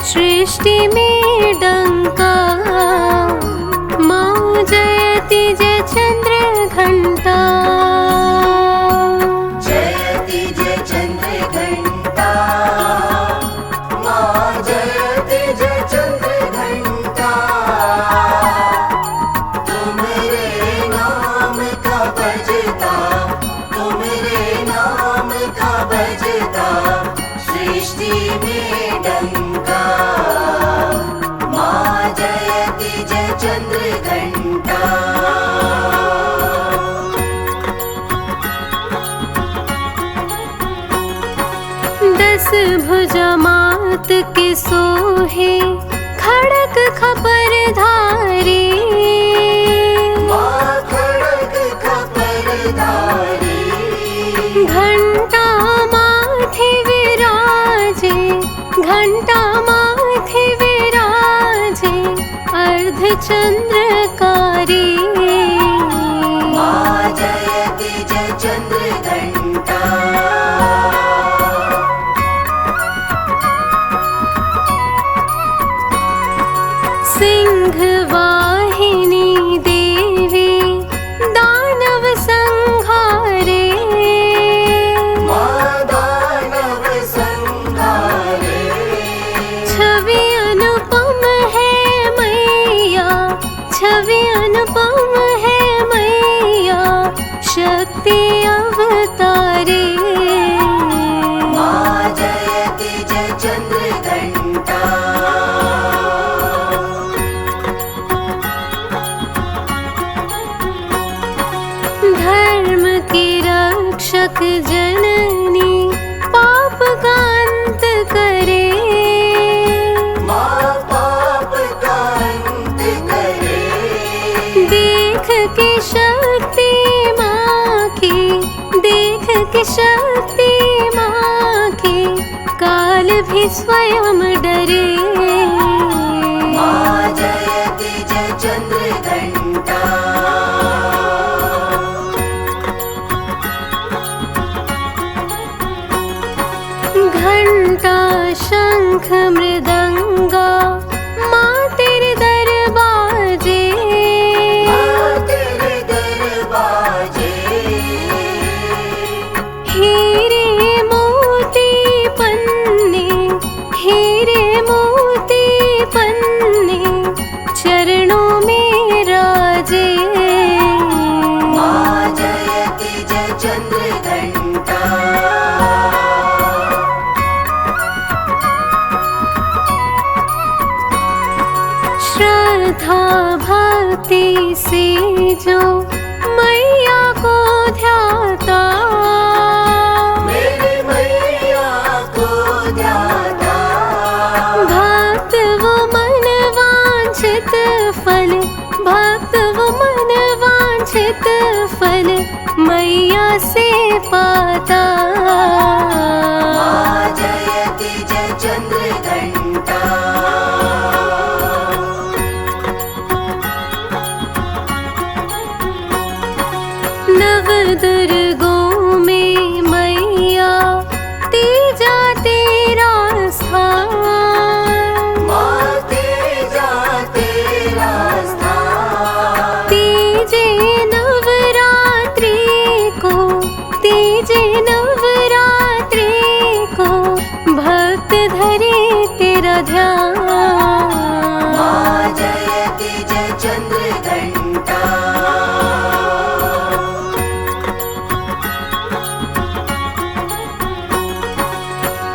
सृष्टि में डंका। माँ जयति जय चंद्र घंटा। जयति जय चंद्र घंटा। माँ जयति जय चंद्र घंटा। तुम्हारे नाम का बजता, तुम्हारे नाम का बजता, सृष्टि में डंका। माँ जयति जय चंद्र घंटा। दस भुजा मात के सोहे, खड़ग खपर धारी। माँ खड़ग खपर धारी। घंटा माथे विराजे, घंटा माथे विराजे, अर्धचंद्रकारी। माँ जयति जय चंद्र घंटा। सिंह वाहिनी देवी, दानव संहारे। माँ दानव संहारे। छवि अनुपम है मैया, छवि अनुपम है मैया, शक्ति अवतारे। माँ जयति जय चंद्र घंटा। धर्म की रक्षक जननी, पाप का अंत करे। माँ पाप का अंत करे। देख के शक्ति माँ की, देख के शक्ति माँ की, काल भी स्वयं डरे। माँ जयति जय चंद्र घंटा। घंटा शंख मृदंगा, माँ तेरे दरबाजे। माँ तेरे दरबाजे। हीरे मोती पन्ने, हीरे मोती पन्ने, चरणों में राजे। माँ जयति जय चंद्र घंटा। श्रद्धा भक्ति से जो मैया को ध्याता, मेरी मैया को ध्याता। भक्त वो मन वांछित फल, भक्त वो मन वांछित फल, मैया से पाता। माँ जयति जय चंद्र घंटा। नव दुर्गों में मैया, तीजा तेरा स्थान। माँ तेजा तेरा स्थान। तीजे नवरात्रि को, तीजे नवरात्रि को, भक्त धरे तेरा ध्यान। माँ जयति जय चंद्र घंटा।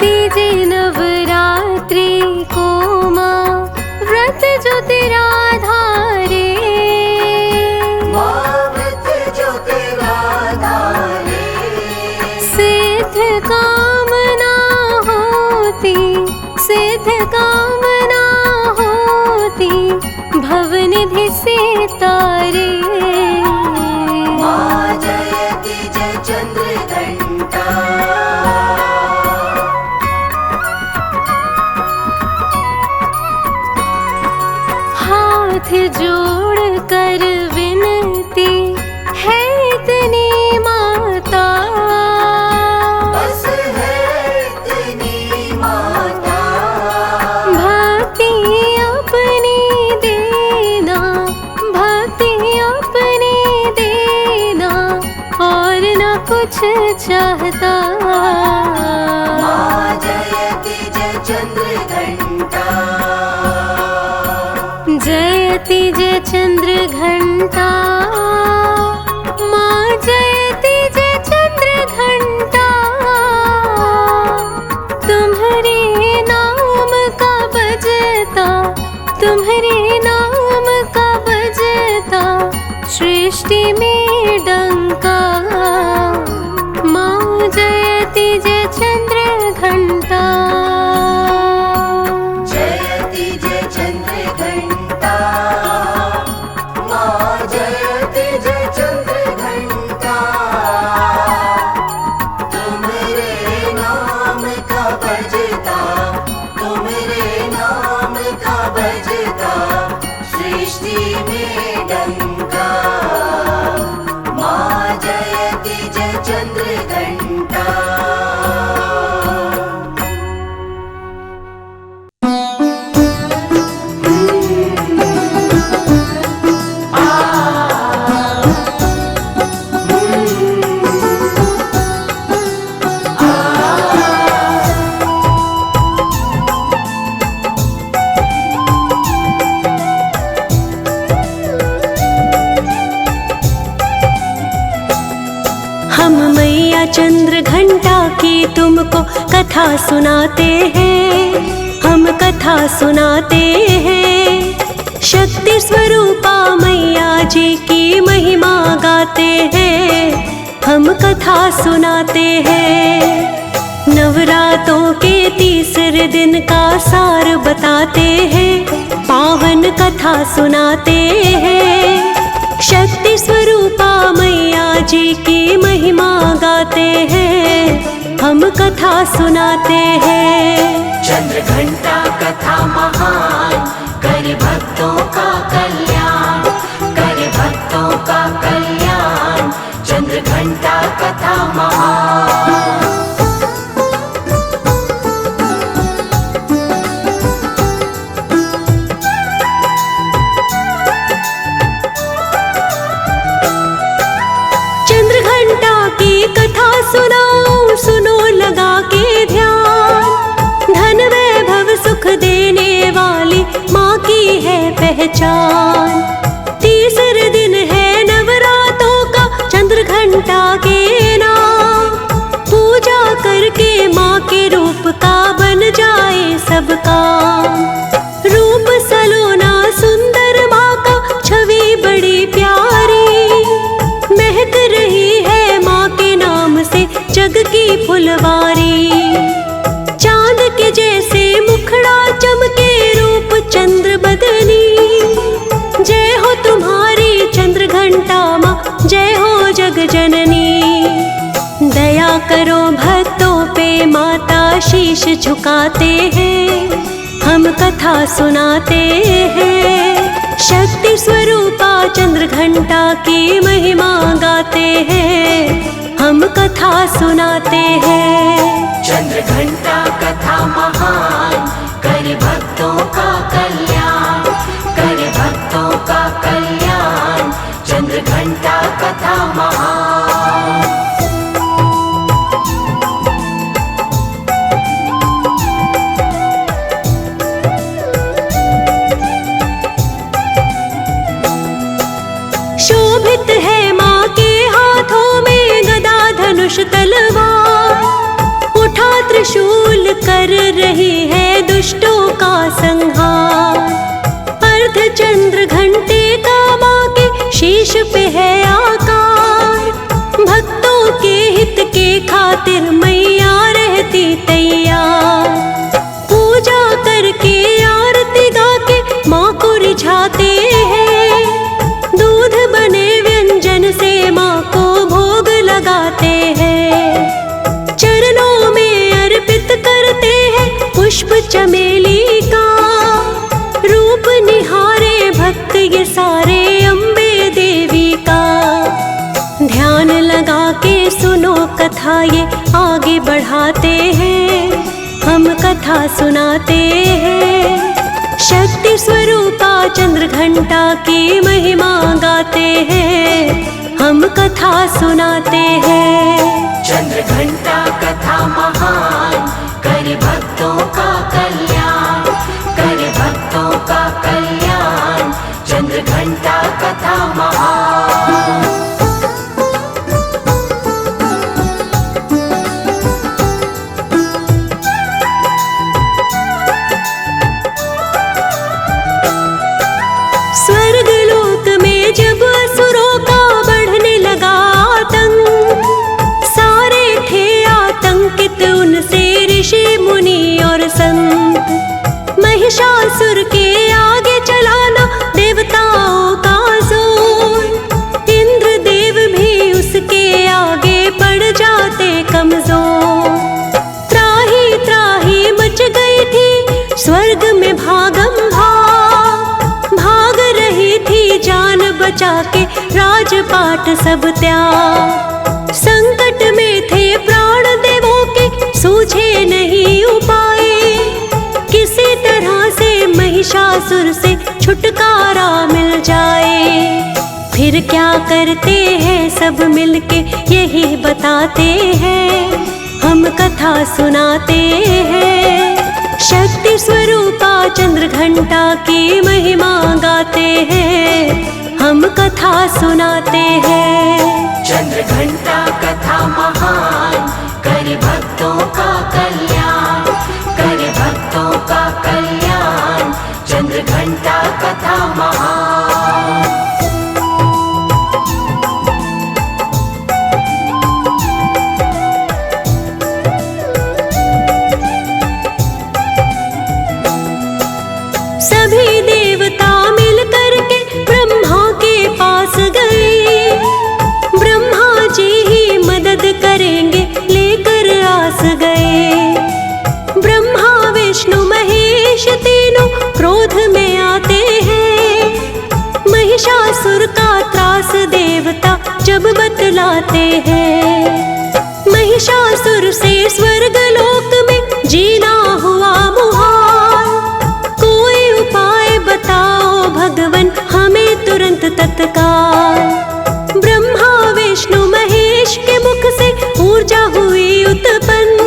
तीजे नवरात्रि को माँ, व्रत जो तेरा धारे। माँ व्रत जो तेरा धारे। सिद्ध कामना होती, सिद्ध कामना होती, भवनिधि से तारे। माँ जयति जय चंद्र घंटा। हाथ जोड़ कर विनती है इतनी माता, बस है इतनी माता। चाहता। माँ जयति जय चंद्र घंटा, जयति जय चंद्र घंटा। माँ जयति जय चंद्र घंटा। तुम्हारे नाम का बजता, तुम्हारे नाम का बजता सृष्टि में डंका। माँ जयति जय चंद्र घंटा। जयति जय चंद्र घंटा, माँ जयति जय चंद्र घंटा। तुम्हारे नाम का बजता, तुम्हारे नाम का बजता सृष्टि में डंका। माँ जयति जय चंद्र घंटा। हम मैया चंद्र घंटा की तुमको कथा सुनाते हैं, हम कथा सुनाते हैं। शक्ति स्वरूपा मैया जी की महिमा गाते हैं, हम कथा सुनाते हैं। नवरातों के तीसरे दिन का सार बताते हैं, पावन कथा सुनाते हैं। शक्ति स्वरूपा मैया जी की महिमा गाते हैं, हम कथा सुनाते हैं। चंद्र घंटा कथा महान, करे भक्तों का कल्याण, करे भक्तों का कल्याण। चंद्र घंटा कथा महान। कथा सुनाओ, सुनो लगा के ध्यान। धन वैभव सुख देने वाली माँ की है पहचान। तीसरे दिन है नवरातों का चंद्र घंटा के नाम। पूजा करके माँ के रूप का बन जाए सब काम। रूप सलोना सुंदर माँ का, छवि बड़ी प्यारी। महक रही है माँ के नाम से जग की फुलवारी। चांद के जैसे मुखड़ा चमके रूप चंद्र बदनी। जय हो तुम्हारी चंद्र घंटा माँ, जय हो जग जननी। दया करो भक्तों पे माता, शीश झुकाते हैं, हम कथा सुनाते हैं। शक्ति स्वरूपा चंद्र घंटा की महिमा गाते हैं, हम कथा सुनाते हैं। चंद्र घंटा कथा महान, करे भक्तों का कल्याण, करे भक्तों का कल्याण। चंद्र घंटा कथा महान। शोभित है माँ के हाथों में गदा धनुष तलवार। उठा त्रिशूल कर रही है दुष्टों का संहार। अर्ध चंद्र घंटे का माँ के शीश पे है आकार। भक्तों के हित के खातिर मैया रहती तैयार। पूजा करके आरती गा के माँ को रिझाते हैं। दूध बने व्यंजन से माँ को भोग लगाते हैं। चरणों में अर्पित करते हैं पुष्प चमेली का। रूप निहारे भक्त ये सारे अम्बे देवी का। ध्यान लगा के सुनो कथा ये आगे बढ़ाते हैं, हम कथा सुनाते हैं। शक्ति स्वरूपा चंद्र घंटा की महिमा गाते हैं, हम कथा सुनाते हैं। चंद्र घंटा कथा महान, करे भक्तों का कल्याण, करे भक्तों का कल्याण, चंद्र घंटा कथा महान। स्वर्गलोक में जब असुरों का बढ़ने लगा आतंक, सारे थे आतंकित उनसे ऋषि मुनि और संत। महिषासुर के आगे चलाना देवताओं का जोर, इंद्रदेव भी उसके आगे पड़ जाते कमजोर। त्राही त्राही मच गई थी स्वर्ग में भागम भाग रही थी जान बचा के राजपाट सब त्याग। संकट में थे प्राण देवों के सूझे नहीं उपाय, किसी तरह से महिषासुर से छुटकारा मिल जाए। फिर क्या करते हैं सब मिलके यही बताते हैं, हम कथा सुनाते हैं। शक्ति स्वरूपा चंद्र घंटा की महिमा गाते हैं, हम कथा सुनाते हैं। चंद्र घंटा कथा महान, करे भक्तों का कल्याण, करे भक्तों का कल्याण, चंद्र घंटा कथा महान। सभी देवता मिल करके ब्रह्मा के पास गए, ब्रह्मा जी ही मदद करेंगे लेकर आस गए। ब्रह्मा विष्णु महेश तीनों क्रोध में आते हैं, महिषासुर का त्रास देवता जब बतलाते हैं। महिषासुर से स्वर्गलोक में जीना हुआ मुहाल, कोई उपाय बताओ भगवन हमें तुरंत तत्काल। ब्रह्मा विष्णु महेश के मुख से ऊर्जा हुई उत्पन्न,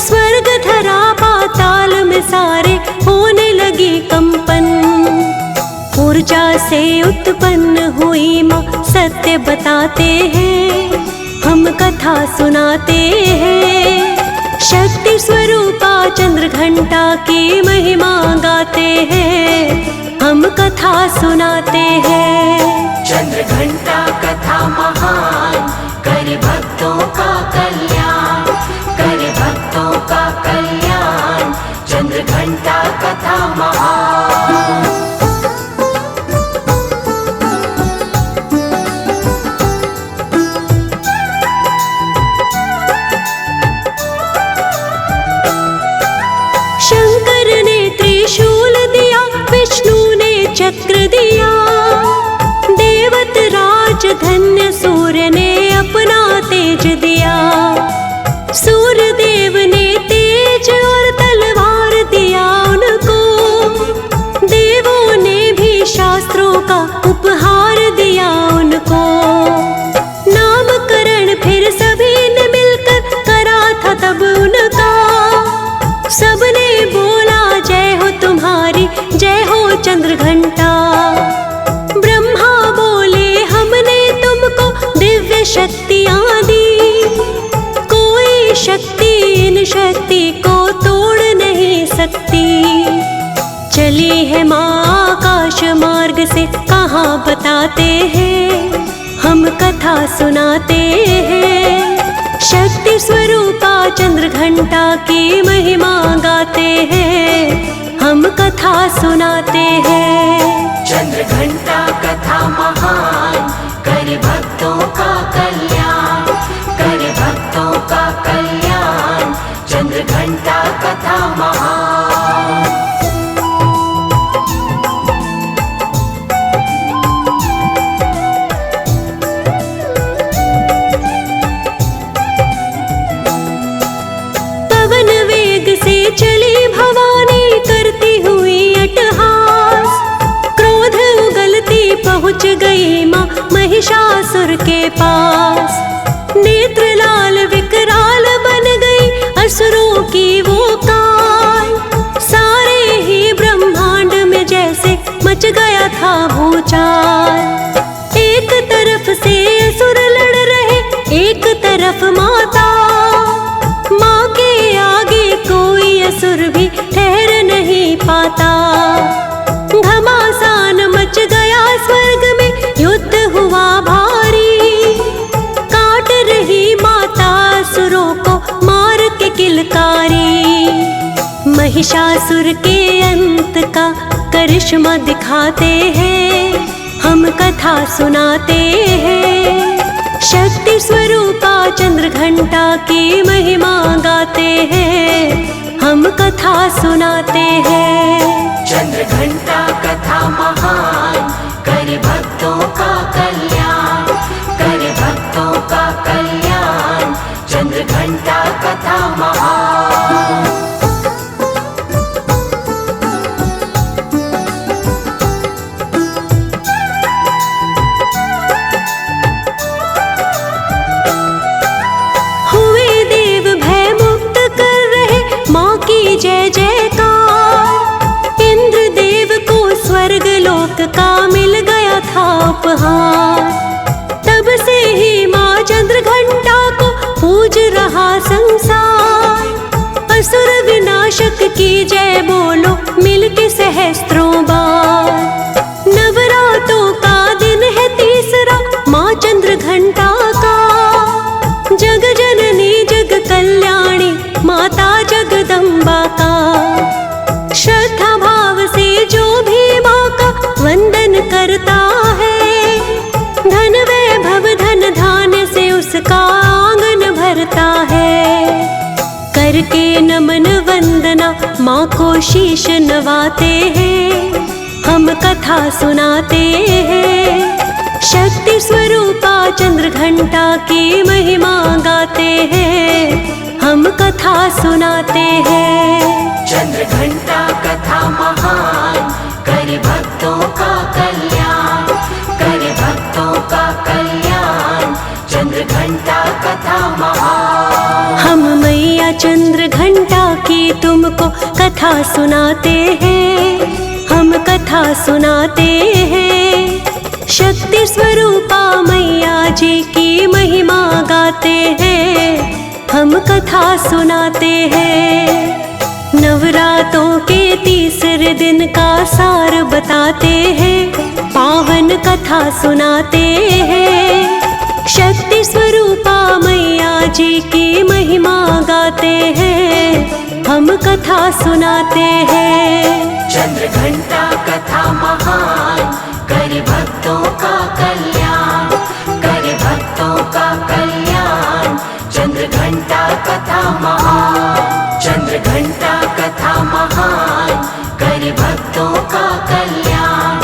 स्वर्ग धरा पाताल में सारे होने लगी कंपन। ऊर्जा से उत्पन्न हुई माँ सत्य बताते हैं, हम कथा सुनाते हैं। शक्ति स्वरूपा चंद्र घंटा की महिमा गाते हैं, हम कथा सुनाते हैं। चंद्र घंटा कथा महान, करे भक्तों का कल्याण, करे भक्तों का कल्याण, चंद्र घंटा कथा महान। शंकर ने त्रिशूल दिया, विष्णु ने चक्र दिया, देवत राज धन्य सूर्य ने अपना तेज दिया। सूर्य देव ने तेज और तलवार दिया उनको, देवों ने भी शास्त्रों का उपहार दिया उनको। नामकरण फिर सभी ने मिलकर करा था तब उनका, सबने बोला जय हो तुम्हारी, जय हो चंद्र घंटा। ब्रह्मा बोले हमने तुमको दिव्य शक्तियाँ दी, कोई शक्ति इन शक्ति को तोड़ नहीं सकती। चली है माँ आकाश मार्ग से कहाँ बताते हैं, हम कथा सुनाते हैं। शक्ति स्वरूपा चंद्र घंटा की महिमा गाते हैं, हम कथा सुनाते हैं। चंद्र घंटा कथा महान, करे भक्तों का कल्याण, करे भक्तों का कल्याण, चंद्र घंटा कथा महान। चली भवानी करती हुई अट्टहास, क्रोध उगलते मच गया था भूचाल। एक तरफ से असुर लड़ रहे, एक तरफ माता। माँ के आगे कोई असुर भी ठहर नहीं पाता। घमासान मच गया स्वर्ग में, युद्ध हुआ भारी। काट रही माता असुरों को मार के किलकारी। महिषासुर के अंत का करिश्मा दिखाते हैं, हम कथा सुनाते हैं। शक्ति स्वरूपा चंद्र घंटा की महिमा गाते हैं, हम कथा सुनाते हैं। चंद्र घंटा कथा महान, करे भक्तों का कल्याण, करे भक्तों का कल्याण। चंद्र घंटा कथा महान। जय जयकार। इंद्र देव को स्वर्ग लोक का मिल गया था उपहार। तब से ही माँ चंद्र घंटा को पूज रहा संसार। असुर विनाशक की जय बोलो मिलके सहस्त्रों बार। नवरात्रों का दिन है तीसरा माँ चंद्र घंटा का। जग जननी जग कल्याणी माता जगदम्बा का। श्रद्धा भाव से जो भी माँ का वंदन करता है, धन वैभव धन धान्य से उसका आंगन भरता है। करके नमन वंदना माँ को शीश नवाते हैं, हम कथा सुनाते हैं। शक्ति स्वरूपा चंद्र घंटा की महिमा गाते हैं, हम कथा सुनाते हैं। चंद्र घंटा कथा महान, करे भक्तों का कल्याण, करे भक्तों का कल्याण। चंद्र घंटा कथा महान। हम मैया चंद्र घंटा की तुमको कथा सुनाते हैं, हम कथा सुनाते हैं। शक्ति स्वरूपा मैया जी की महिमा गाते हैं, हम कथा सुनाते हैं। नवरात्रों के तीसरे दिन का सार बताते हैं, पावन कथा सुनाते हैं। शक्ति स्वरूपा मैया जी की महिमा गाते हैं, हम कथा सुनाते हैं। चंद्र घंटा कथा महान, करे भक्तों का कल्याण, करे भक्तों का कल्याण। चंद्र घंटा कथा महान, चंद्र घंटा कथा महान, करे भक्तों का कल्याण,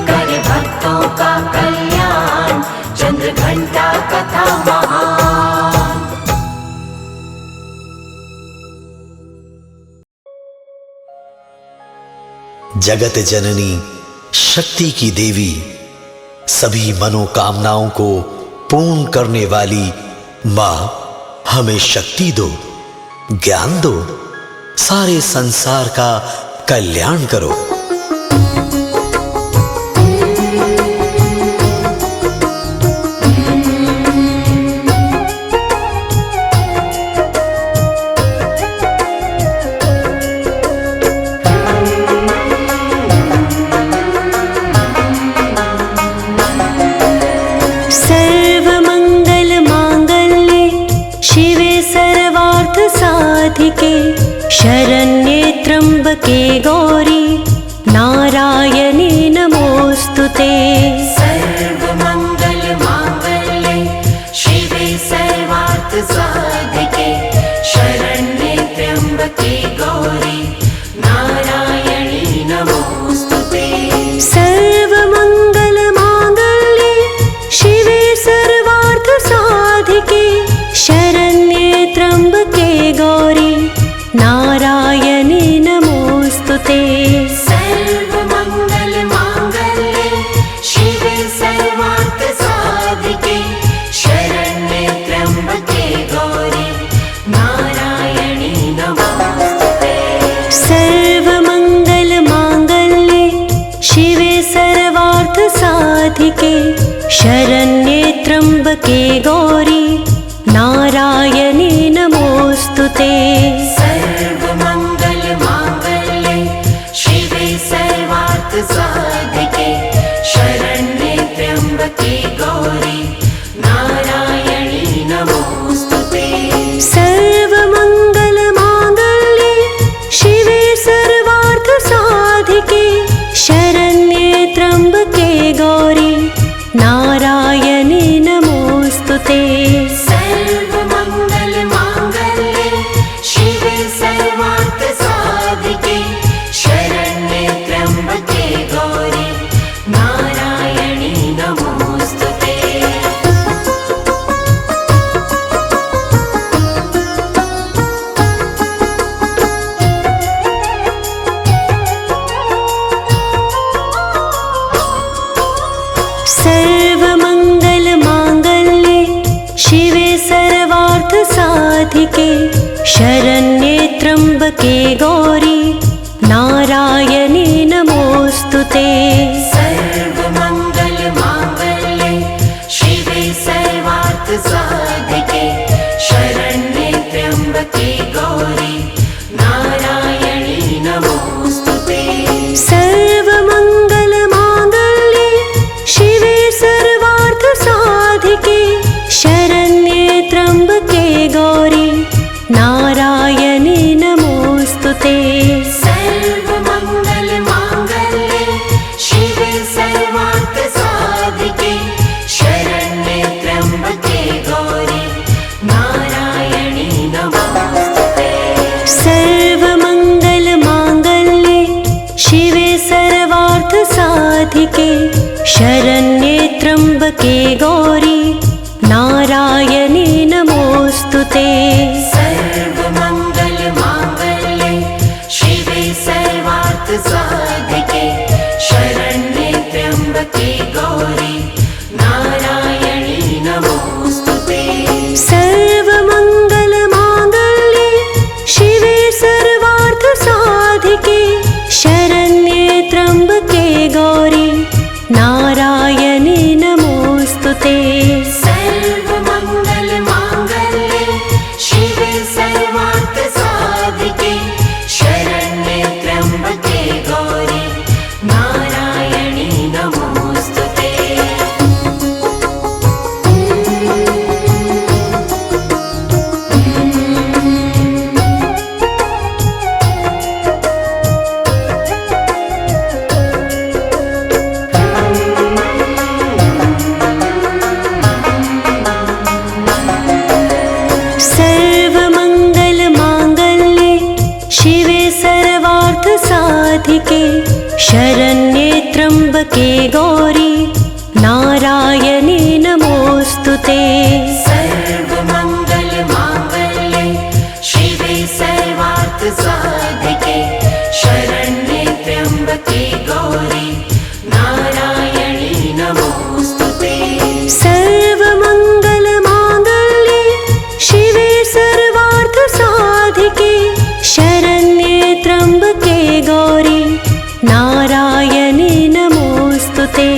करे भक्तों का कल्याण। चंद्र घंटा कथा महान। जगत जननी शक्ति की देवी, सभी मनोकामनाओं को पूर्ण करने वाली माँ, हमें शक्ति दो, ज्ञान दो, सारे संसार का कल्याण करो। शरण्ये त्र्यंबके गौरी नारायणी नमोस्तुते। सर्वमंगल मांगल्ये शिवे सर्वार्थ साधिके, शरण्ये त्र्यंबके गौरी नारायणी नमोस्तुते। सर्वमंगल मांगल्ये शिवे सर्वार्थ साधिके, शरण्ये त्र्यंबके गौरी नारायणी नमोस्तुते। सर्वमंगल मांगल्ये शिवे सर्वार्थ साधिके, शरण्ये त्र्यंबके गौरी नारायणी नमोस्तुते। सर्वमंगल मांगल्ये शिवे साधिके शरण्ये त्र्यम्बके गौरी नारायणे नमोऽस्तुते। सर्वमङ्गलमाङ्गल्ये शिवे सर्वार्थसाधिके शरण्ये त्र्यम्बके गौरी नारायणी नमोऽस्तुते। सर्वमङ्गलमाङ्गल्ये शिवे सर्वार्थसाधिके शरण्ये त्र्यम्बके गौरी नारायणे नमोऽस्तुते। सर्वमङ्गलमाङ्गल्ये शिवे सर्वार्थसाधिके शरण्ये त्र्यम्बके गौरी नारायणी नमोऽस्तुते। सर्वमङ्गलमाङ्गल्ये शिवे सर्वार्थसाधिके शरण्ये त्र्यम्बके गौरी नारायणे नमोऽस्तुते। सर्वमङ्गलमाङ्गल्ये शिवे सर्वार्थसाधिके शरण्ये त्र्यम्बके गौरी नारायणी नमोऽस्तुते। सर्वमङ्गलमाङ्गल्ये शिवे सर्वार्थसाधिके शरण्ये त्र्यम्बके गौरी नारायणे नमोऽस्तुते। सर्वमङ्गलमाङ्गल्ये शिवे सर्वार्थसाधिके शरण्ये त्र्यम्बके गौरी नारायणी नमोऽस्तुते। सर्वमङ्गलमाङ्गल्ये शिवे सर्वार्थसाधिके शरण्ये त्र्यम्बके गौरी नारायणे नमोऽस्तुते। सर्वमङ्गलमाङ्गल्ये शिवे सर्वार्थसाधिके शरण्ये त्र्यम्बके गौरी नारायणी नमोऽस्तुते। सर्वमङ्गलमाङ्गल्ये शिवे सर्वार्थसाधिके शरण्ये त्र्यम्बके गौरी नारायणे नमोऽस्तुते। सर्वमङ्गलमाङ्गल्ये शिवे सर्वार्थसाधिके शरण्ये त्र्यम्बके गौरी नारायणी नमोऽस्तुते। सर्वमङ्गलमाङ्गल्ये शिवे सर्वार्थसाधिके शरण्ये त्र्यम्बके गौरी नारायणे नमोऽस्तुते। सर्वमङ्गलमाङ्गल्ये शिवे सर्वार्थसाधिके शरण्ये त्र्यम्बके गौरी नारायणी नमोऽस्तुते। सर्वमङ्गलमाङ्गल्ये शिवे सर्वार्थसाधिके शरण्ये त्र्यम्बके गौरी नारायणे नमोऽस्तुते।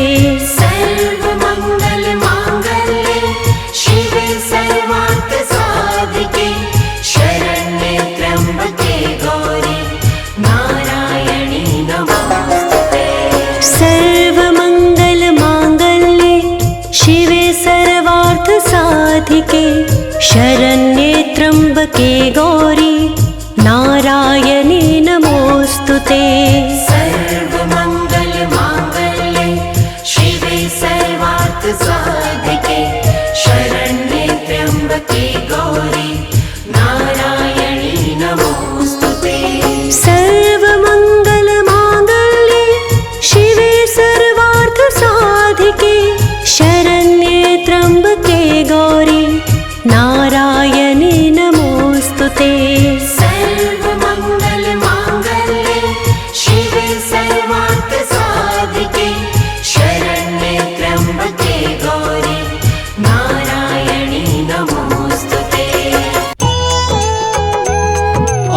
सर्वमङ्गलमाङ्गल्ये शिवे सर्वार्थसाधिके शरण्ये त्र्यम्बके गौरी नारायणी नमोऽस्तुते। सर्वमङ्गलमाङ्गल्ये शिवे सर्वार्थसाधिके शरण्ये त्र्यम्बके गौरी नारायणे नमोऽस्तुते। सर्वमङ्गलमाङ्गल्ये शिवे सर्वार्थसाधिके शरण्ये त्र्यम्बके गौरी नारायणी नमोऽस्तुते। सर्वमङ्गलमाङ्गल्ये शिवे सर्वार्थसाधिके शरण्ये त्र्यम्बके गौरी नारायणे नमोऽस्तुते। सर्वमङ्गलमाङ्गल्ये शिवे सर्वार्थसाधिके शरण्ये त्र्यम्बके गौरी नारायणी नमोऽस्तुते।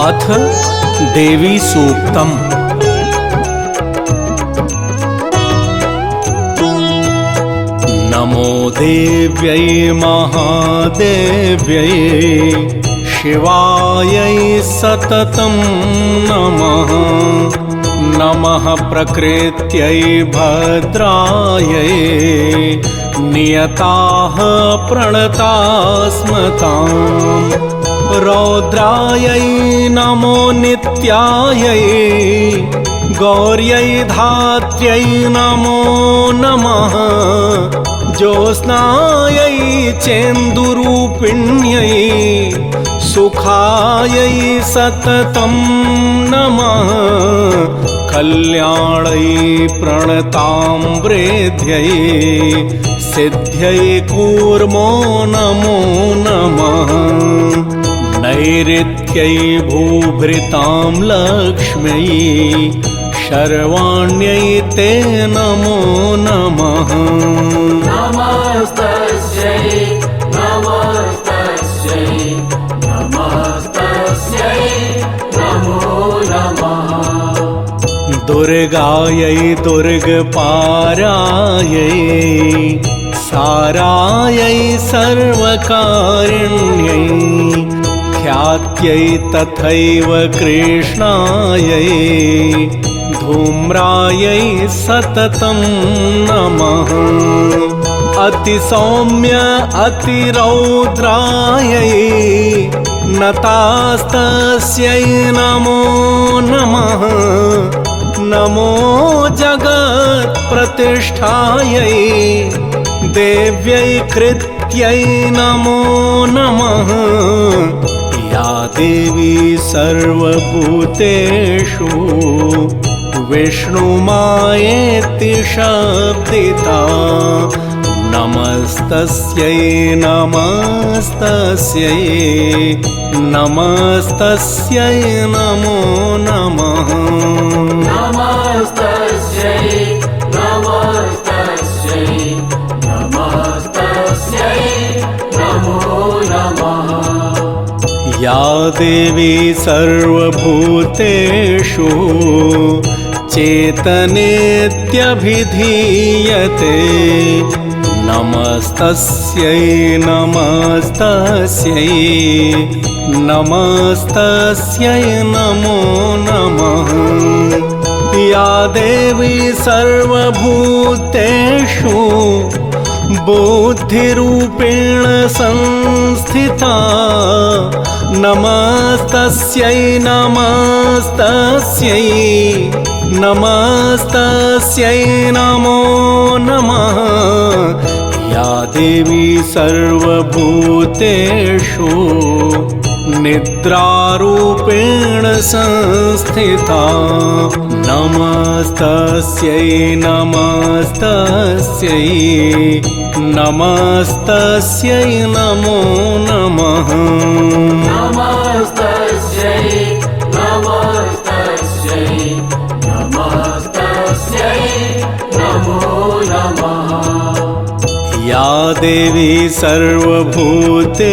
अथ देवी सूक्तम्। देव्यै महादेव्यै शिवायै सततं नमः। नमः प्रकृत्यै भद्रायै नियताः प्रणतास्मताम्। रौद्रायै नमो नित्यायै गौर्यै धात्र्यै नमो नमः। ज्योत्स्नायै चेन्दुरूपिण्यै सुखायै सततं नमः। कल्याणै प्रणताम्रेध्यै सिद्ध्यै कूर्मो नमो नमः। नैऋत्यै भूभृतां लक्ष्म्यै शर्वाण्यै ते नमो नमः। नमस्तस्यै नमस्तस्यै नमस्तस्यै नमो नमः। दुर्गायै दुर्गपारायै सारायै सर्वकारिण्यै ख्यात्यै तथैव कृष्णायै धूम्रायै सततं नमः। अतिसौम्य अतिरौद्रायै नतास्तस्यै नमो नमः। नमो जगत्प्रतिष्ठायै देव्यै कृत्यै नमो नमः। या देवी सर्वभूतेषु विष्णुमायेति शब्दिता नमस्तस्यै नमस्तस्यै नमस्तस्यै नमो नमः। नमस्तस्यै नमस्तस्यै नमस्तस्यै नमो नमः। या देवी सर्वभूतेषु चेतनेत्यभिधीयते नमस्तस्यै नमस्तस्यै नमस्तस्यै नमो नमः। या देवी सर्वभूतेषु बुद्धिरूपेण संस्थिता नमस्तस्यै नमस्तस्यै नमस्तस्यै नमो नमः। या देवी सर्वभूतेषु निद्रारूपेण संस्थिता नमस्तस्यै नमस्तस्यै नमस्तस्यै नमो नमः। नमस्तस्यै नमस्तस्यै नमस्तस्यै नमो नमः। या देवी सर्वभूतेषु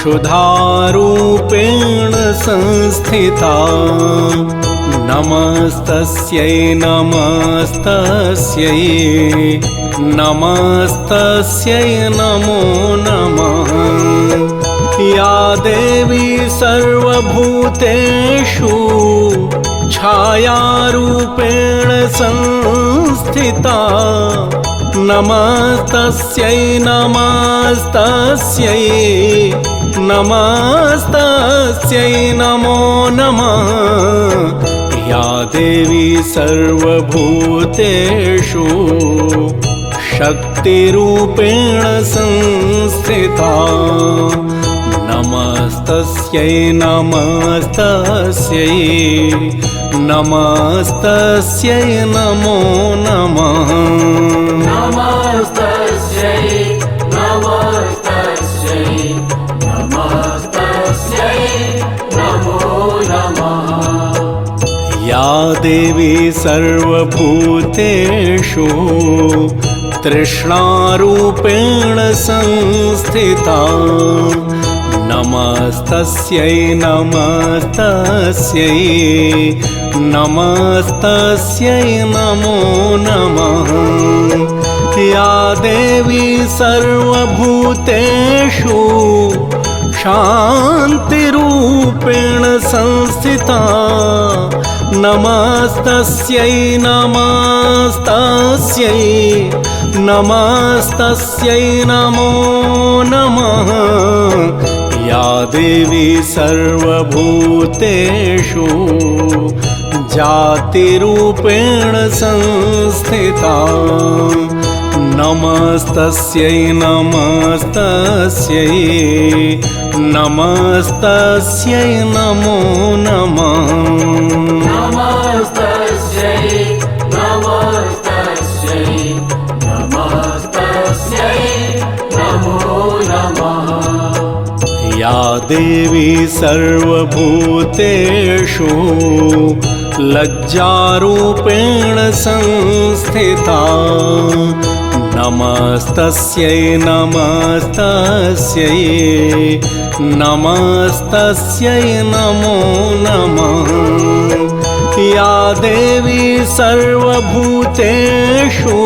क्षुधारूपेण संस्थिता नमस्तस्यै नमस्तस्यै नमस्तस्यै नमो नमः। या देवी सर्वभूतेषु छायारूपेण संस्थिता नमस्तस्यै नमस्तस्यै नमस्तस्यै नमो नमः। या देवी सर्वभूतेषु शक्तिरूपेण संस्थिता नमस्तस्यै नमस्तस्यै नमस्तस्यै नमो नमः। नमस्तस्यै नमस्तस्यै नमस्तस्यै नमो नमः। या देवी सर्वभूतेषु तृष्णारूपेण संस्थिता नमस्तस्यै नमस्तस्यै नमस्तस्यै नमो नमः। या देवी सर्वभूतेषु शान्तिरूपेण संस्थिता नमस्तस्यै नमस्तस्यै नमस्तस्यै नमो नमः। या देवी सर्वभूतेषु जातिरूपेण संस्थिता नमस्तस्यै नमस्तस्यै नमस्तस्यै नमो नमः। नमस्तस्यै नमस्तस्यै नमस्तस्यै नमो नमः। या देवी सर्वभूतेषु लज्जारूपेण संस्थिता नमस्तस्यै नमस्तस्यै नमस्तस्यै नमो नमः। या देवी सर्वभूतेषु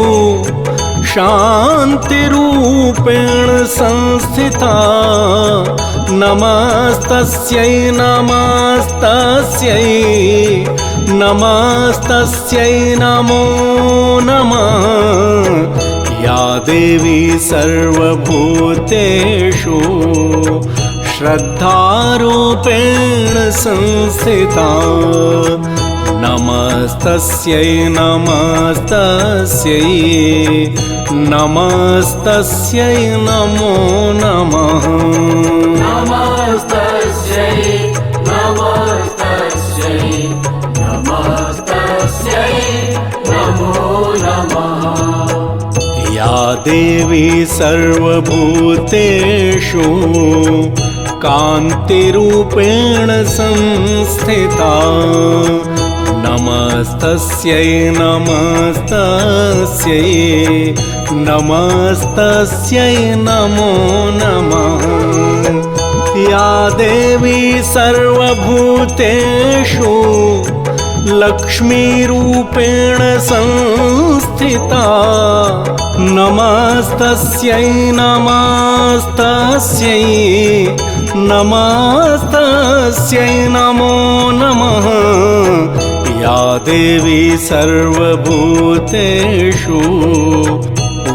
शान्तिरूपेण संस्थिता नमस्तस्यै नमस्तस्यै नमस्तस्यै नमो नमः। या देवी सर्वभूतेषु श्रद्धारूपेण संस्थिता नमस्तस्यै नमस्तस्यै नमस्तस्यै नमो नमः। नमस्तस्यै नमस्तस्यै नमस्तस्यै नमो नमः। या देवी सर्वभूतेषु कान्तिरूपेण संस्थिता नमस्तस्यै नमस्तस्यै नमस्तस्यै नमो नमः। या देवी सर्वभूतेषु लक्ष्मीरूपेण संस्थिता नमस्तस्यै नमस्तस्यै नमस्तस्यै नमो नमः। या देवी सर्वभूतेषु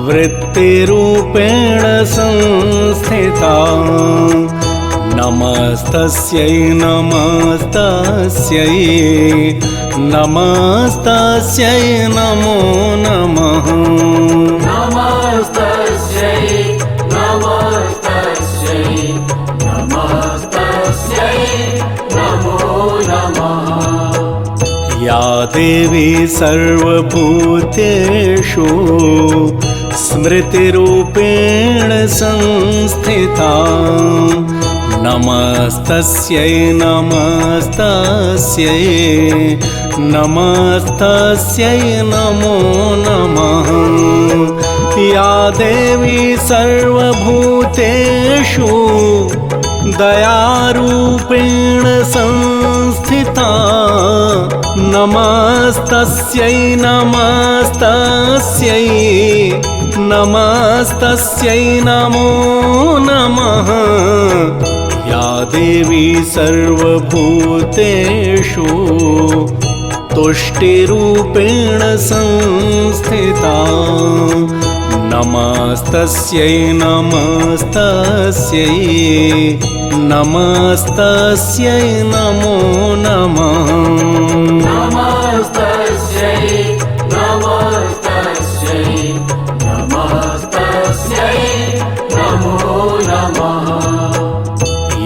वृत्तिरूपेण संस्थिता नमस्तस्यै नमस्तस्यै नमस्तस्यै नमो नमः। नमस्तस्यै नमस्तस्यै नमस्तस्यै नमो नमः। या देवी सर्वभूतेषु स्मृतिरूपेण संस्थिता नमस्तस्यै नमस्तस्यै नमस्तस्यै नमो नमः। या देवी सर्वभूतेषु दयारूपेण संस्थिता नमस्तस्यै नमस्तस्यै नमस्तस्यै नमो नमः। या देवी सर्वभूतेषु तुष्टिरूपेण संस्थिता नमस्तस्यै नमस्तस्यै नमस्तस्यै नमो नमः। नमस्तस्यै नमस्तस्यै नमस्तस्यै नमो नमः।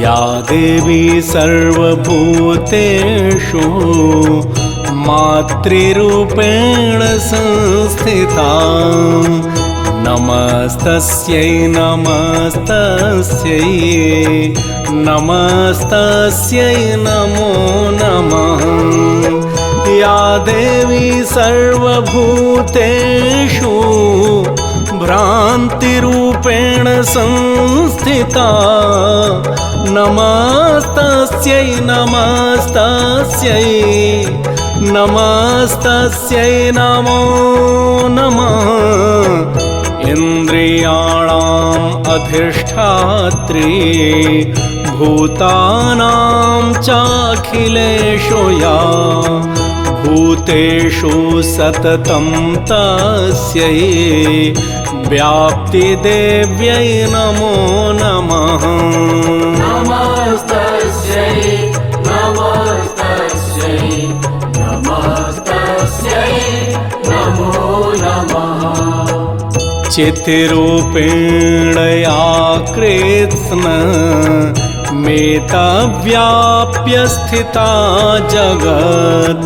या देवी सर्वभूतेषु मातृरूपेण संस्थिता नमस्तस्यै नमस्तस्यै नमस्तस्यै नमो नमः। या देवी सर्वभूतेषु भ्रान्तिरूपेण संस्थिता नमस्तस्यै नमस्तस्यै नमस्तस्यै नमो नमः। इन्द्रियाणाम् अधिष्ठात्री भूतानां चाखिलेषु या भूतेषु सततं तस्यै व्याप्तिदेव्यै नमो नमः। नमस्तस्यै नमस्तस्यै नमस्तस्यै नमो नमः। चित्रूपेण या कृत्स्न मेतव्याप्य स्थिता जगत्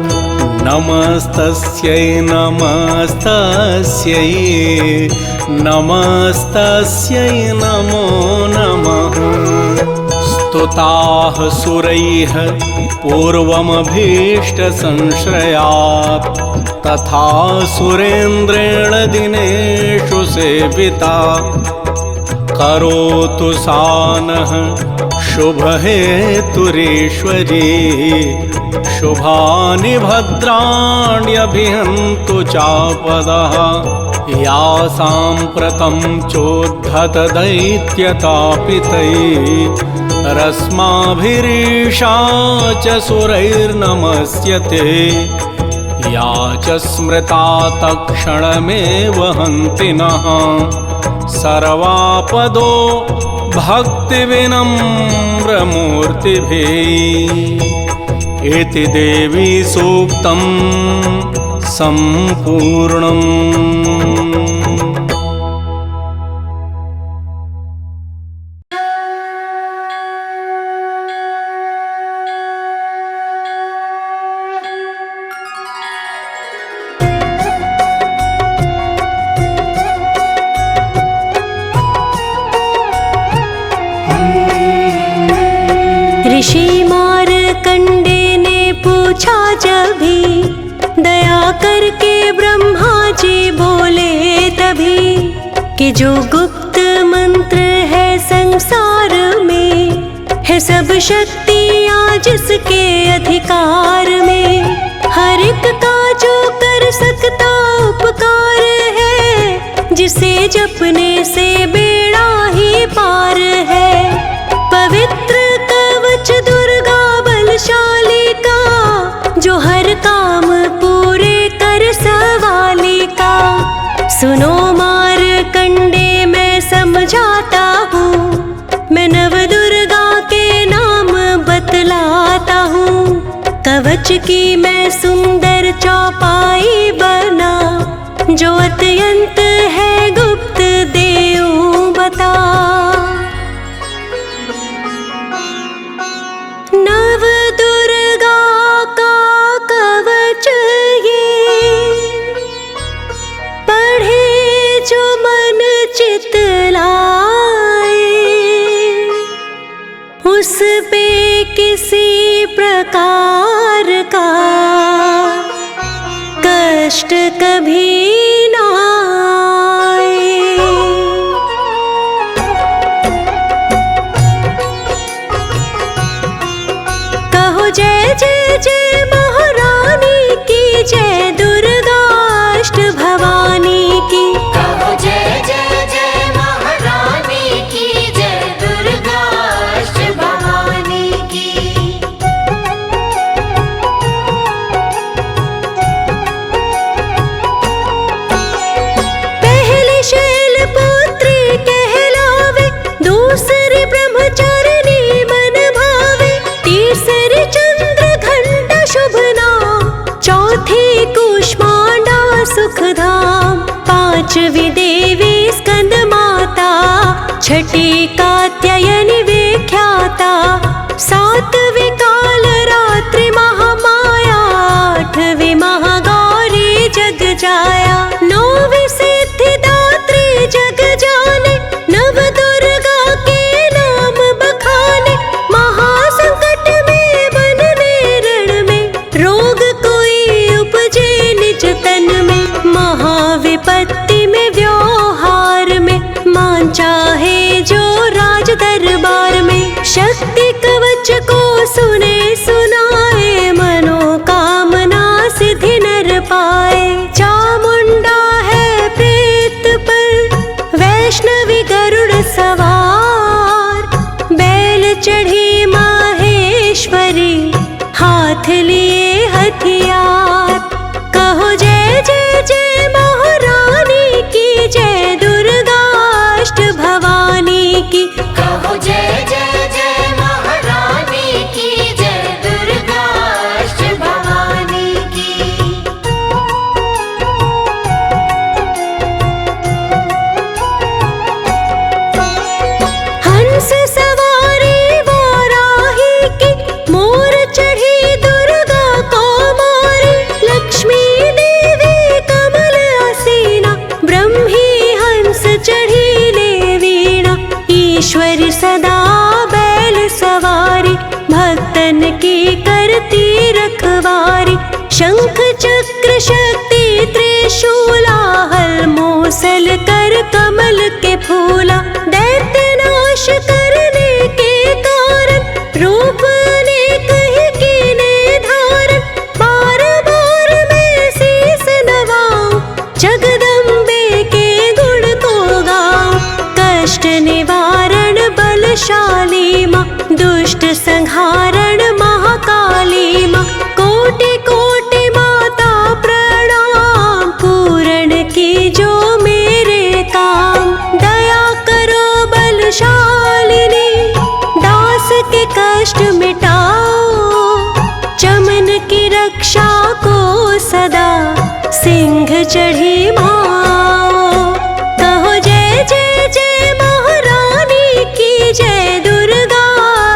नमस्तस्यै नमस्तस्यै नमस्तस्यै नमो नमः। स्तुताः सुरैः पूर्वमभीष्टसंश्रयात् तथा सुरेन्द्रेण दिनेषु सेविता करोतु सा नः शुभहेतुरीश्वरी शुभानि भद्राण्यभिहन्तु चापदः या साम्प्रतं चोद्धतदैत्यतापितैः रस्माभिरीशा च सुरैर्नमस्यते या च स्मृता तत्क्षणमेव हन्ति नः सर्वापदो भक्तिविनम्रमूर्तिभिः। इति देवी सूक्तं सम्पूर्णम्। ऋषि मारकंडे ने पूछा जब भी दया करके ब्रह्मा जी बोले तभी कि जो गुप्त मंत्र है संसार में है सब शक्तियाँ जिसके अधिकार में हर एक का जो कर सकता उपकार है जिसे जपने से बेड़ा ही पार है। पवित्र कवच दुर्गा बलशाली का जो हर काम पूरे कर सवाली का। सुनो मारकंडे मैं समझाता हूँ मैं नव दुर्गा के नाम बतलाता हूँ। कवच की मैं सुंदर चौपाई बना जो अत्यंत है गुप्त देऊं बता। नव दुर्गा का कवच ये पढ़े जो मन चित लाए उस पे किसी प्रकार का कष्ट कभी ना आए। कहो जय जय जय महारानी की जय दुर्गाष्ट भवानी की। कहो जय जय जय महारानी की जय दुर्गाष्ट भवानी की। पहली शैलपुत्री कहलावे दूसरी ब्रह्मचारिणी मन भावे तीसरी चंद्रघंटा शुभ नाम चौथी कूष्मांडा सुखधाम पांचवी देवी स्कंद माता छठी कात्यायनी विख्याता सातवीं काल रात्रि महामाया आठवीं महागौरी जग जाया नौवीं सिद्धिदात्री जग जाने नव दुर्गा के नाम बखाने। महासंकट में बनने रण में रोग कोई उपजे निज तन में महाविपत्ति में व्यवहार में मान चाहे जो राज दरबार में शक्ति कवच को सुने सुनाए, मनोकामना सिद्धि नर पाए। चामुंडा है प्रेत पर, वैष्णवी गरुड़ सवार, बैल चढ़ी माहेश्वरी, हाथ लिए हथियार। कहो जय जय जय महारानी की, जय दुर्गा अष्ट भवानी की। कहो जय जय जय महारानी की, जय दुर्गा अष्ट भवानी की। हंस सवारी वाराही की, मोर चढ़ी दुर्गा को मारी। लक्ष्मी देवी कमल आसीना, ब्रह्मी हंस चढ़ी ले वीणा। ईश्वरी सदा बैल सवारी, भक्तन की करती रखवारी। शंख चक्र शक्ति त्रिशूला, हल मूसल कर कमल के फूला। दैत्य नाश करने के कारण, रूप अनेक ही कीने धारण। बार बार मैं शीस नवाऊं, जगदम्बे के गुण को गाऊं। कष्ट निवारण बलशाली माँ, दुष्ट संहारण महाकाली माँ। कोटि कोटि माता प्रणाम, पूर्ण की जो मेरे काम। दया करो बलशालिनी, दास के कष्ट मिटाओ। चमन की रक्षा को सदा, सिंह चढ़ी माओ। कहो जय जय जय महारानी की, जय दुर्गा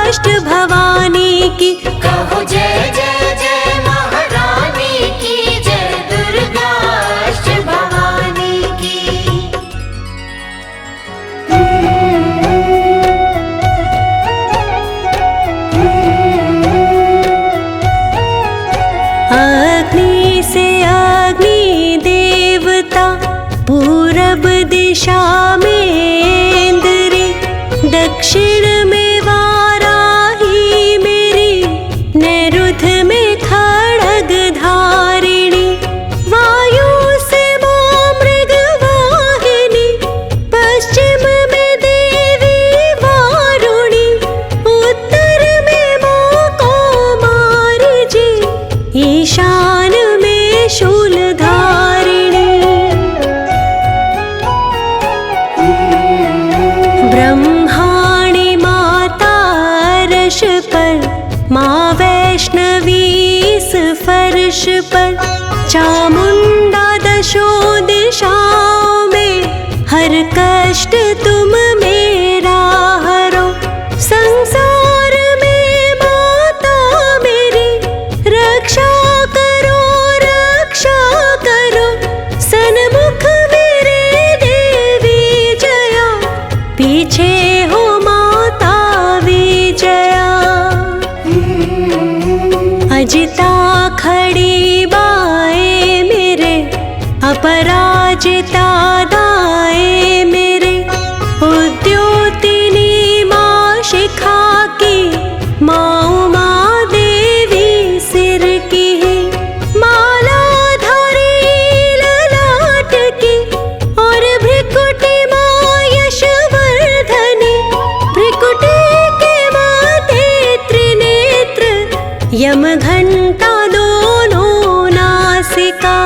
अष्ट भवानी की। कहो जय जय जय महारानी की, जय दुर्गा अष्ट भवानी की। अग्नि से अग्नि देवता, पूरब दिशा में इंद्री। दक्षिण में वाराही मेरी, नैऋत्य में खड्ग धारिणी। वायु से मां मृगवाहिनी, पश्चिम में देवी वारुणी। उत्तर में मां कौमारी जी, ईशान में शूलधारिणी। ब्रह्माणी माता अर्श पर, माँ वैष्णवी इस फर्श पर। चामुंडा दशों दिशाओं में, हर कष्ट तुम मेरा हरो। संसार में माता मेरी, रक्षा करो रक्षा करो। सन्मुख मेरे देवी जया, पीछे हो माता विजया। अजिता खड़ी बाएं मेरे, अपराजिता दाएं मेरे। उद्योतिनी माँ शिखा की, माँ उमा देवी सिर की। मालाधारी ललाट की, और भ्रिकुटी माँ यशवर्धनी। भ्रिकुटी के माथे त्रिनेत्र, यम घंटा दोनों नासिका।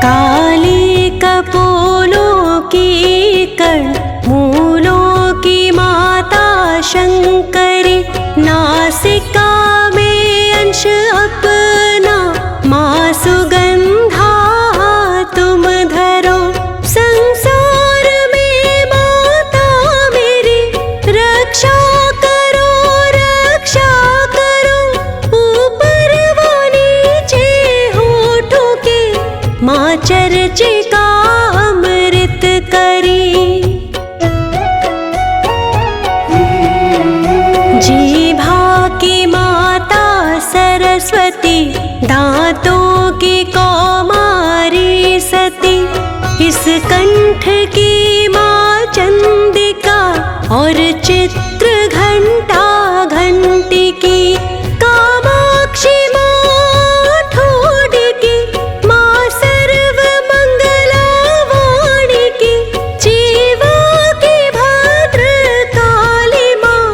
काली कपोलों की कर्ण, मूलों की माता शंकरी। नासिका में अंश अपना, माँ सुगंधा तुम धरो। संसार में माता मेरी, रक्षा करो रक्षा करो। ऊपर वो नीचे होठों के, माँ चर्चिका अमृत करी। जीभा की माता सरस्वती, दांतों की कौमारी। कंठ की माँ चंडिका और चित्र घंटा घंटी की, कामाक्षी माँ ठोडी की, माँ सर्व मंगला वाणी की, जीवा की भद्र काली माँ,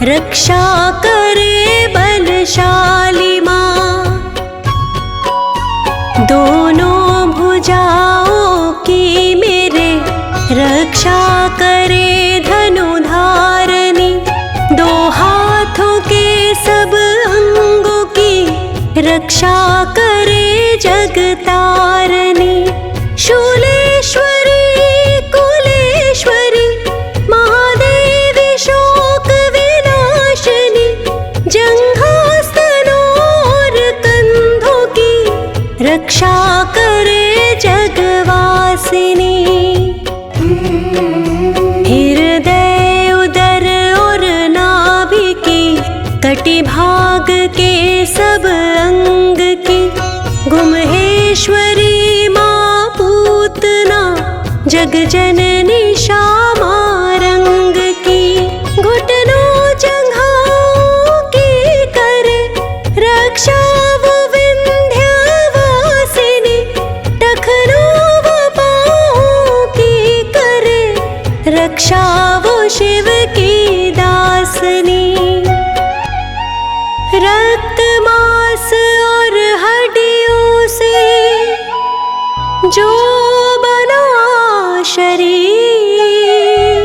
रक्षा करे बलशाली माँ। दोनों भुजाओं की मेरे रक्षा करे धनुधारिणी, दो हाथों के सब अंगों की रक्षा करे जगतारिणी। शूलेश्वरी कुलेश्वरी महादेवी शोक विनाशिनी, जंघास्तनों और कंधों की रक्षा करे जगवासिनी। हृदय उदर और नाभि की, कटि भाग के सब अंग की, गुम्हेश्वरी माँ पूतना, जग जननी श्यामा रंग की, घुटनों जंघाओं की करे रक्षा वो विंध्यवासिनी, टखनों व पाँवों की करे रक्षा वो शिव की दासनी। रक्त मांस और हड्डियों से जो बना शरीर,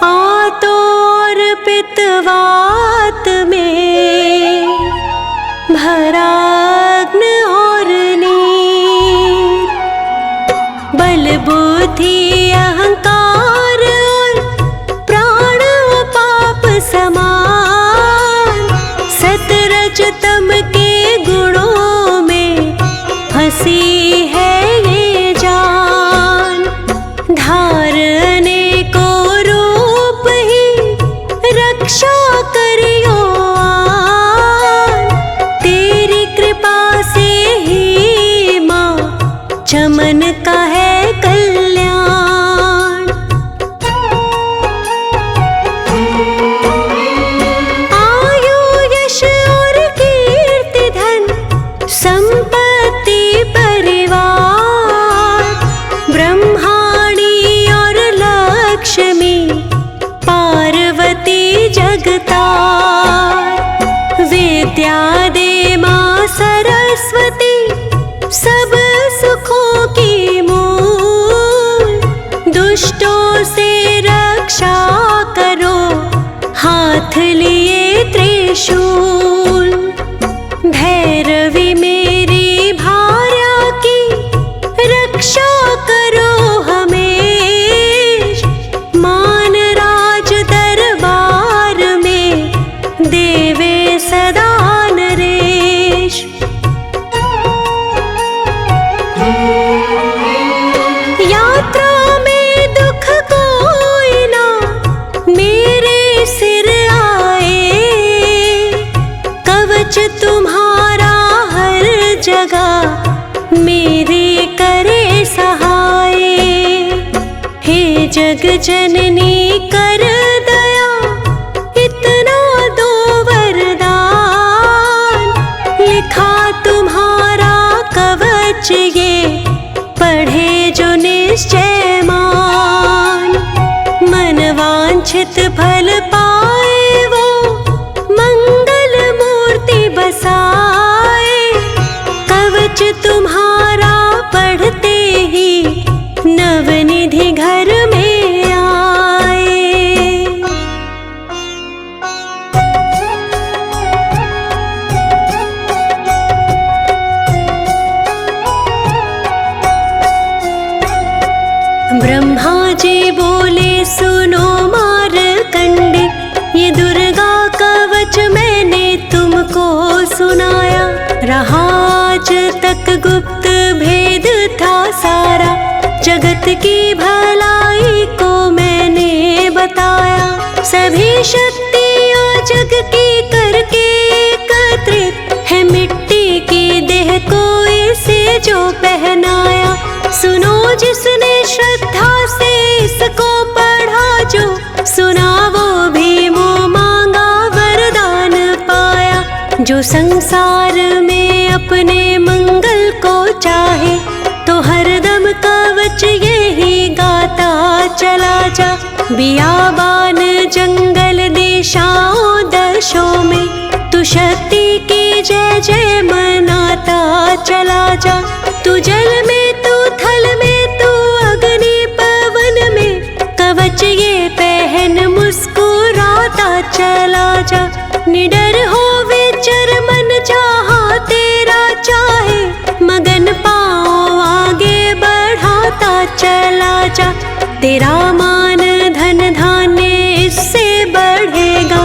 आतो और पित्तवात में भरा अग्नि और नीर, बल बुद्धि अहंकार और प्राण पाप समान, सतरज तम के गुणों में फंसी है ये जान। धारने को रूप ही रक्षा करियो आन, तेरी कृपा से ही माँ चमन का है कल्याण। आयु यश और कीर्ति धन संपत्ति परिवार, ब्रह्माणी और लक्ष्मी पार्वती जगतार, विद्या दे माँ सरस्वती सब सुखों की मूल, दुष्टों से रक्षा करो हाथ लिए त्रिशूल। भैरवी मेरी भार्या की रक्षा करो हमेश, मान राज दरबार में देवे सदा नरेश। यात्रा में दुख कोई ना मेरे सिर आए, कवच तुम्हारा हर जगह मेरे करे सहाय। हे जग जननी कर दया इतना दो वरदान, लिखा तुम्हारा कवच ये पढ़े जो निश्चय मान। मन वांछित फल पाए वो मंगल मूर्ति बसाए, कवच तुम्हारा पढ़ते ही नवनिधि घर में आए। ब्रह्मा जी बोले सुनो मारकंडे, ये दुर्गा कवच मैंने तुमको सुनाया, रहा आज तक गुप्त भेद था सारा, जगत की भलाई को मैंने बताया। सभी शक्तियाँ जग की करके एकत्रित है, मिट्टी की देह को इसे जो पहनाया, सुनो जिसने जो संसार में अपने मंगल को चाहे, तो हरदम कवच यही गाता चला जा। बियाबान जंगल देशाओं दशों में तू शक्ति की जय जय मनाता चला जा। तू जल में, तू थल में, तू अग्नि पवन में, कवच ये पहन मुस्कुराता चला जा। निडर हो विचर मन जहाँ तेरा चाहे, मगन पाँव आगे बढ़ाता चला जा। तेरा मान धन धान्य इससे बढ़ेगा,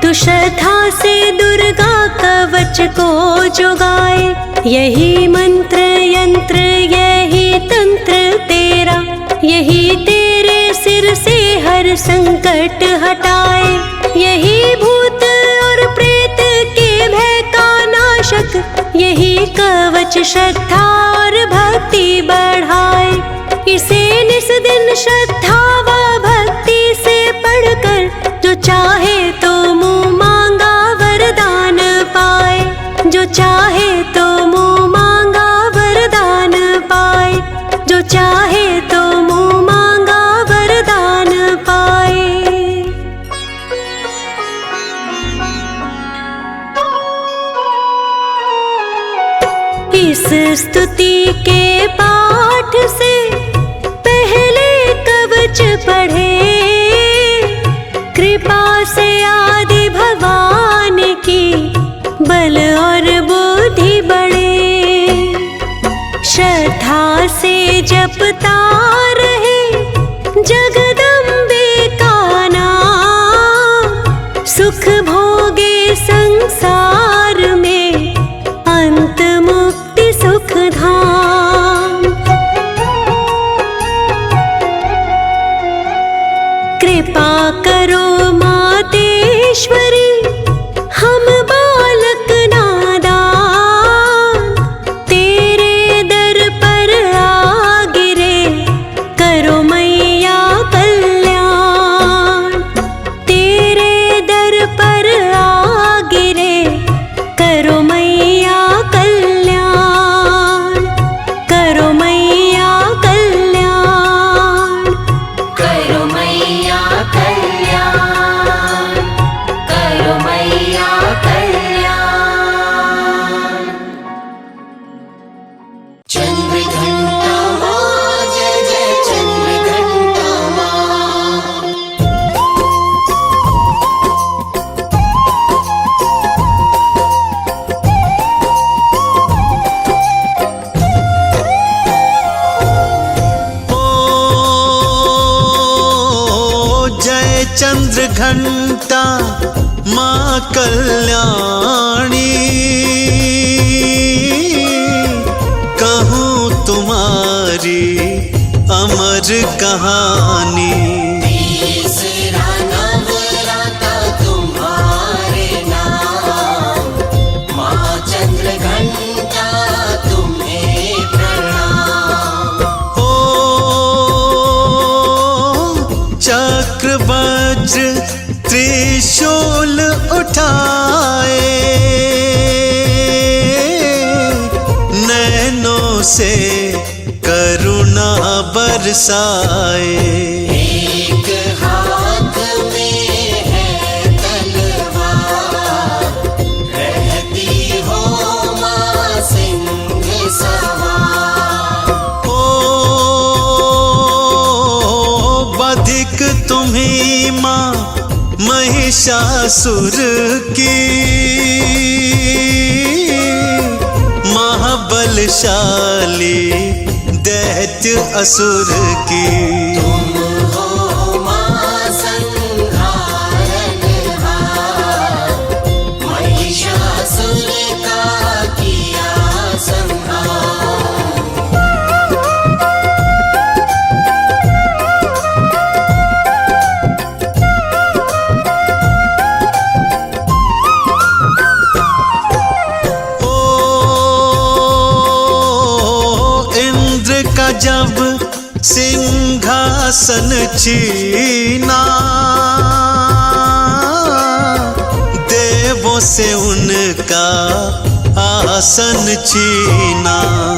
तू श्रद्धा से दुर्गा कवच को जुगाए। यही मंत्र यंत्र यही तंत्र तेरा, यही तेरे सिर से हर संकट हटाए। यही भूत और प्रेत के भय का नाशक, यही कवच श्रद्धा और भक्ति बढ़ाए। इसे निस दिन श्रद्धा व भक्ति से पढ़कर, जो चाहे तो मुँह मांगा वरदान पाए। जो चाहे तो मुँह मांगा वरदान पाए, जो चाहे तो मुँह मांगा वरदान पाए। इस स्तुति के पाठ से पहले कवच पढ़े, कृपा से आदि भगवान की बल और बुद्धि बढ़े। श्रद्धा से जपता रहे जगदम्बे का नाम, सुख भोगे संसार में अंत मुक्ति सुख धाम। कृपा करो मातेश्वरी, हम बालक नादान, तेरे दर पर आ गिरे, करो मैया कल्याण। तेरे दर पर आ गिरे, करो मैया कल्याण, करो मैया कल्याण। करो मैया कल्याण, करो मैया कल्याण। चंद्र घंटा माँ, जय जय चंद्र घंटा माँ। ओ जय चंद्र घंटा माँ कल्याणी, कहूँ तुम्हारी अमर कहानी। तीसरा नवराता तुम्हारे नाम, माँ चंद्र घंटा तुम्हें प्रणाम। ओ चक्र वज्र त्रिशूल उठाए, नैनों से करुणा बरसाए। एक हाथ में है तलवार, रहती हो माँ सिंह सवार। ओ बधिक तुम्ही माँ महिषासुर की, महाबलशाली दैत्य असुर की। तुम हो माँ संहारनहार, महिषासुर का किया संहार। जब सिंहासन छीना, देवों देवों से उनका आसन छीना।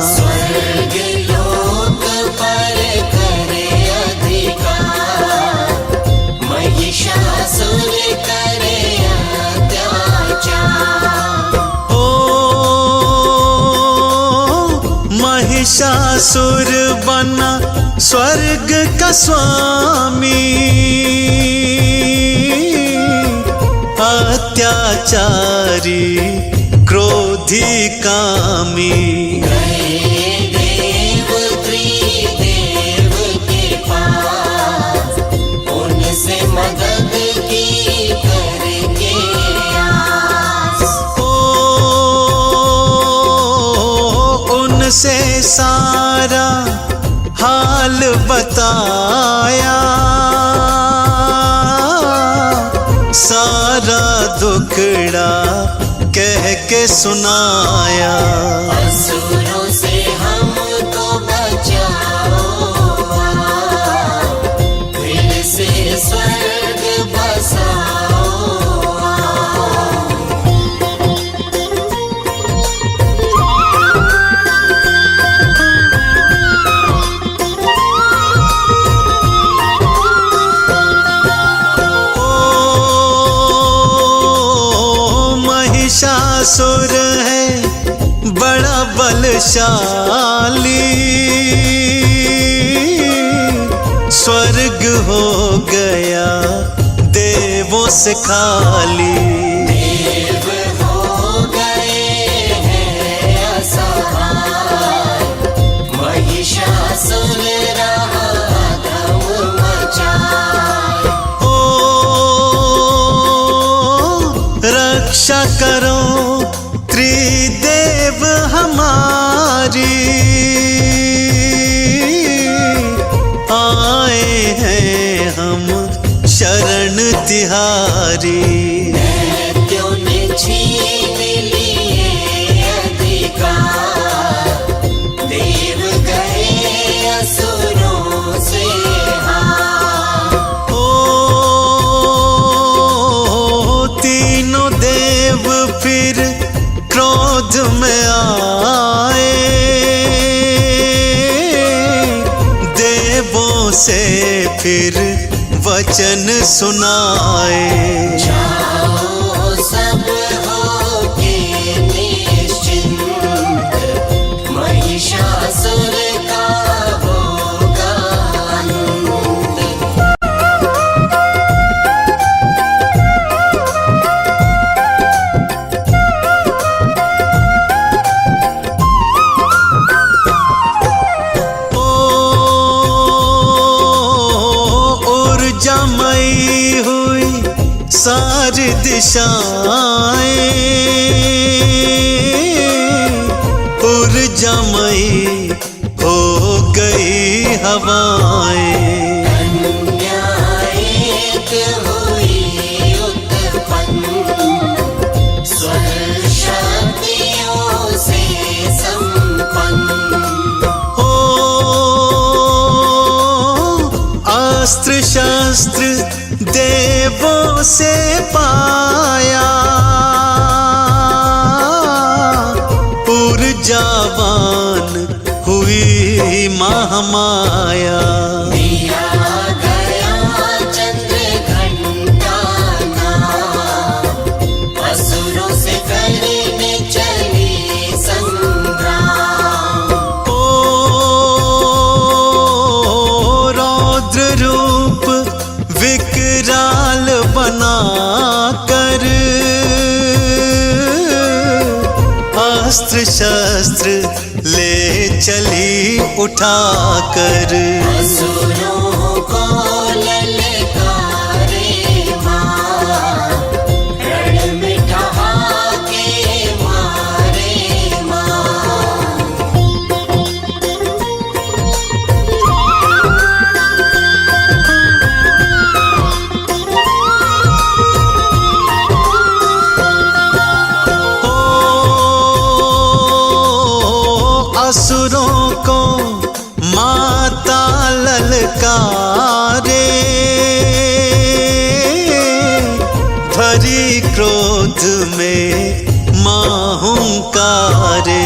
स्वर्ग लोक पर करे अधिकार, महिषासुर करे अत्याचार। ओ महिषासुर बना स्वर्ग का स्वामी, अत्याचारी क्रोधी कामी। गए देव त्रिदेव के पास, उनसे मदद की करके आस। ओ उनसे सारा हाल बताया, सारा दुखड़ा कह के सुनाया। असुरों से हमको बचाओ, फिर से स्वर्ग बसाओ। महिषासुर है बड़ा बलशाली, स्वर्ग हो गया देवों से खाली। देव हो गए हैं असहाय, महिषासुर रहा धम मचाए। ओ रक्षा करो त्रिदेव हमारी, आए हैं हम शरण तिहारी। दैत्यों ने छीन लिए अधिकार, देव गए असुरों से हार। ओ तीनों देव फिर क्रोध में आए, देवों से फिर वचन सुनाए। जाओ सब होके निश्चिंत, महिषासुर का होगा अंत। ऊर्जामयी हुई सारी दिशाएं, ऊर्जामयी हो गई हवाएं। कन्याएं हुई उत्पन्न, स्वर शक्तियों से संपन्न। ओ अस्त्र शस्त्र देवों से पाया, ऊर्जावान हुई महामाया। दिया गया चंद्र घंटा नाम, असुरों से करने चली संग्राम। ओ रौद्र रूप विकराल बना कर, अस्त्र शस्त्र ले चली उठाकर। असुरों को ललकारे मां, रण में ठहाके मारे मां। असुरों को माता ललकारे, करी क्रोध में माहुंकारे।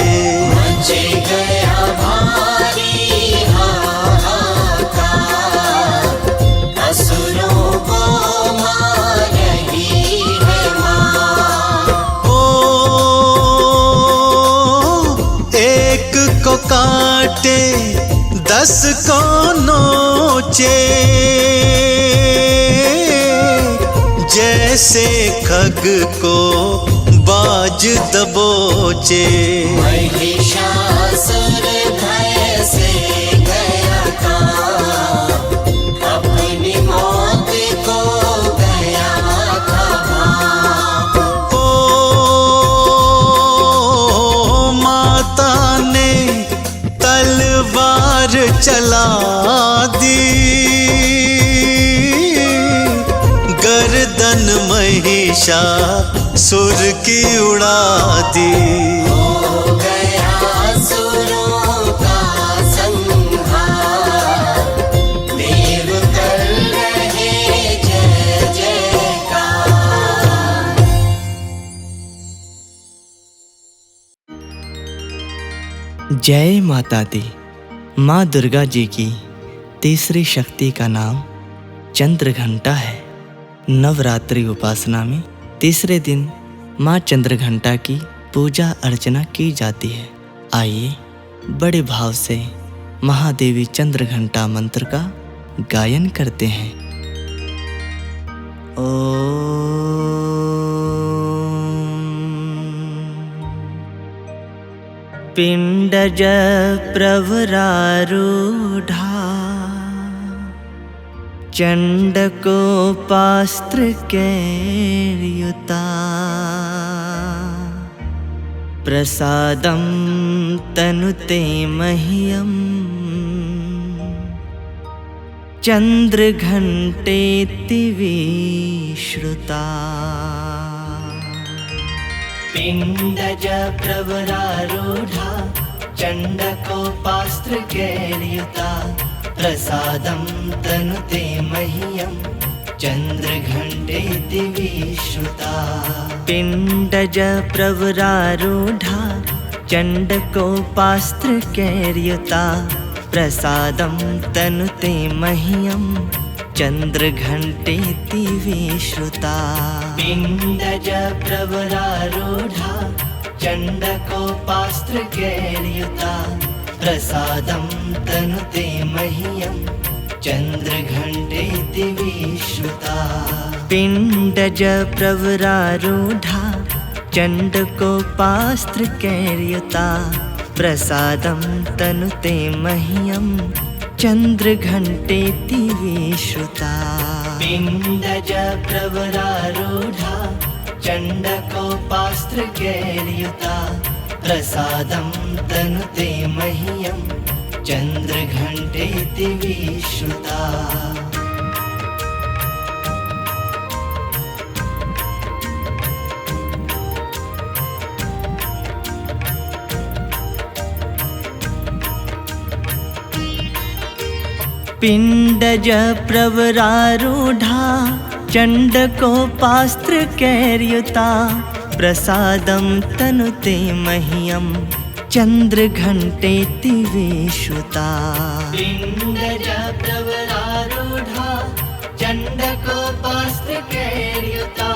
मच गया भारी हाहाकार, असुरों को मार रही है माँ। ओ एक को काटे 10 को नोचे, जैसे खग को बाज दबोचे। महिषासुर भय से गया काँप, अपनी मौत को गया था भाप। ओ माता ने तलवार चला दी, गर्दन महिषासुर की उड़ा दी। हो गया असुरों का संहार, देव कर रहे जय जयकार। जय माता दी। माँ दुर्गा जी की तीसरी शक्ति का नाम चंद्रघंटा है। नवरात्रि उपासना में तीसरे दिन माँ चंद्रघंटा की पूजा अर्चना की जाती है। आइए बड़े भाव से महादेवी चंद्रघंटा मंत्र का गायन करते हैं। पिंडज प्रवरारूढ़ा चंडकोपास्त्र कैर्युता, प्रसादं तनुते मह्यं चंद्रघंटेति विश्रुता। पिंडज प्रवरारूढ़ा चंडकोपास्त्र कैर्युता, प्रसादं तनुते मह्यं चंद्रघंटेति विश्रुता। पिंडज प्रवरारूढ़ा चंडकोपास्त्र कैर्युता, प्रसादं तनुते मह्यं चंद्रघंटेति विश्रुता। पिंडज प्रवरारूढ़ा चंडकोपास्त्र कैर्युता, प्रसादं तनुते मह्यं चंद्रघंटेति विश्रुता। पिंडज प्रवरारूढ़ा चंडकोपास्त्र कैर्युता, प्रसादं तनुते मह्यं चंद्रघंटेति विश्रुता। पिंडज प्रवरारूढ़ा चंडकोपास्त्र कैर्युता, प्रसादं तनुते मह्यं चंद्रघंटेति विश्रुता। पिंडज प्रवरारूढ़ा चंडकोपास्त्र कैर्युता, प्रसादं तनुते मह्यं चंद्रघंटेति विश्रुता। पिंडज प्रवरारूढ़ा चंडकोपास्त्र कैर्युता,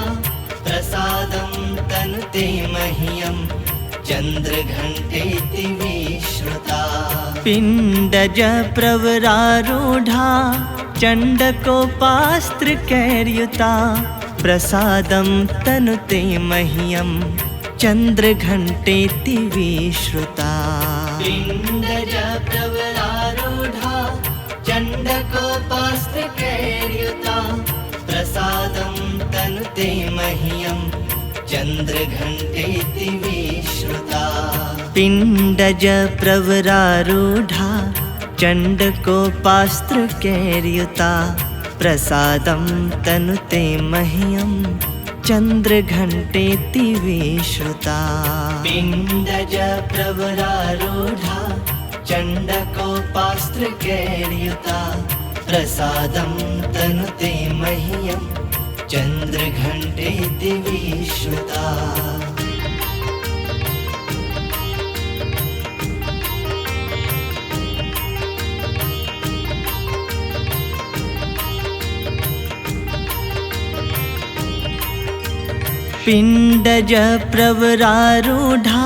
प्रसादं तनुते मह्यं चंद्रघंटेति विश्रुता। पिंडज प्रवरारूढ़ा चंडकोपास्त्र कैर्युता, प्रसादं तनुते मह्यं चंद्रघंटेति विश्रुता। पिंडज प्रवरारूढ़ा चंडकोपास्त्र कैर्युता, प्रसादं तनुते मह्यं चंद्रघंटेति विश्रुता। पिंडज प्रवरारूढ़ा चंडकोपास्त्र कैर्युता, प्रसादं तनुते मह्यं चंद्रघंटेति विश्रुता। पिंडज प्रवरारूढ़ा चंडकोपास्त्र कैर्युता, प्रसादं तनुते मह्यं चन्द्रघण्टेति विश्रुता। पिण्डज प्रवरारूढा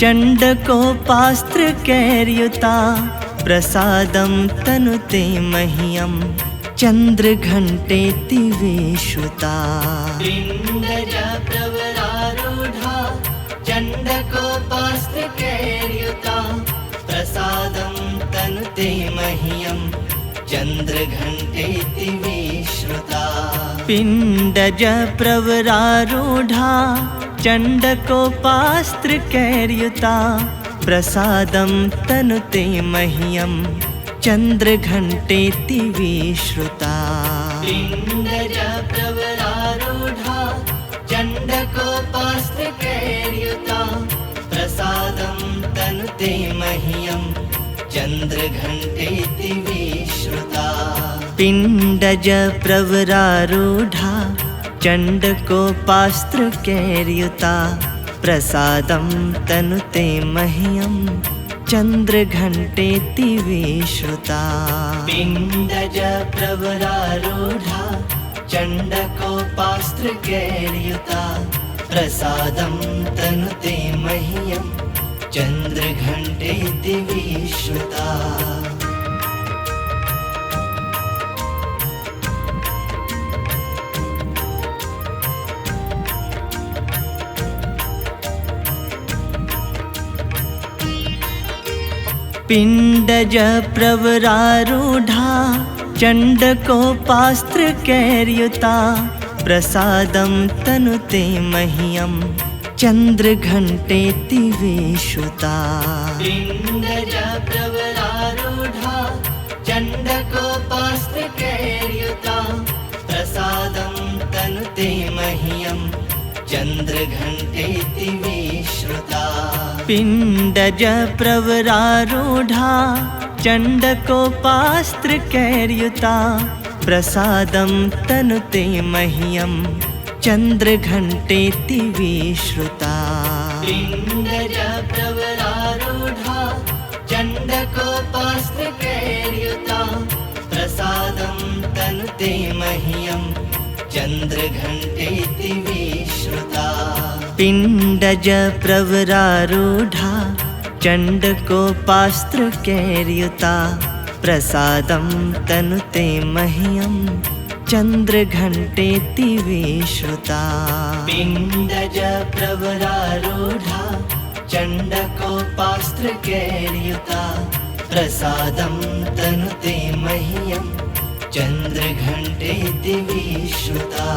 चण्डकोपास्त्रकैर्युता प्रसादं तनुते मह्यं चन्द्रघण्टेति विश्रुता। पिण्डज प्रवरारूढा चण्डकोपास्त्रकैर्युता प्रसादं तनुते मह्यं चन्द्रघण्टेति विश्रुता। पिण्डज प्रवरारूढा चण्डकोपास्त्रकैर्युता प्रसादं तनुते मह्यं चन्द्रघण्टेति विश्रुता। पिण्डज प्रवरारूढा चण्डकोपास्त्रकैर्युता प्रसादं तनुते मह्यं चन्द्रघण्टेति विश्रुता। पिण्डज प्रवरारूढा चण्डकोपास्त्रकैर्युता प्रसादं तनुते मह्यं चन्द्रघण्टेति विश्रुता। पिण्डज प्रवरारूढा चण्डकोपास्त्रकैर्युता प्रसादं तनुते मह्यं चन्द्रघण्टेति विश्रुता। पिण्डज प्रवरारूढा चण्डकोपास्त्रकैर्युता प्रसादं तनुते मह्यं चन्द्रघण्टेति विश्रुता। पिण्डज प्रवरारूढा चण्डकोपास्त्रकैर्युता प्रसादं तनुते मह्यं चन्द्रघण्टेति विश्रुता। पिण्डज प्रवरारूढा चण्डकोपास्त्रकैर्युता प्रसादं तनुते मह्यं चन्द्रघण्टेति विश्रुता। पिण्डज प्रवरारूढा चण्डकोपास्त्रकैर्युता प्रसादं तनुते मह्यं चन्द्रघण्टेति विश्रुता। पिण्डज प्रवरारूढा चण्डकोपास्त्रकैर्युता प्रसादं तनुते मह्यं चन्द्रघण्टेति विश्रुता। पिण्डज प्रवरारूढा चण्डकोपास्त्रकैर्युता प्रसादं तनुते मह्यं चन्द्रघण्टेति विश्रुता।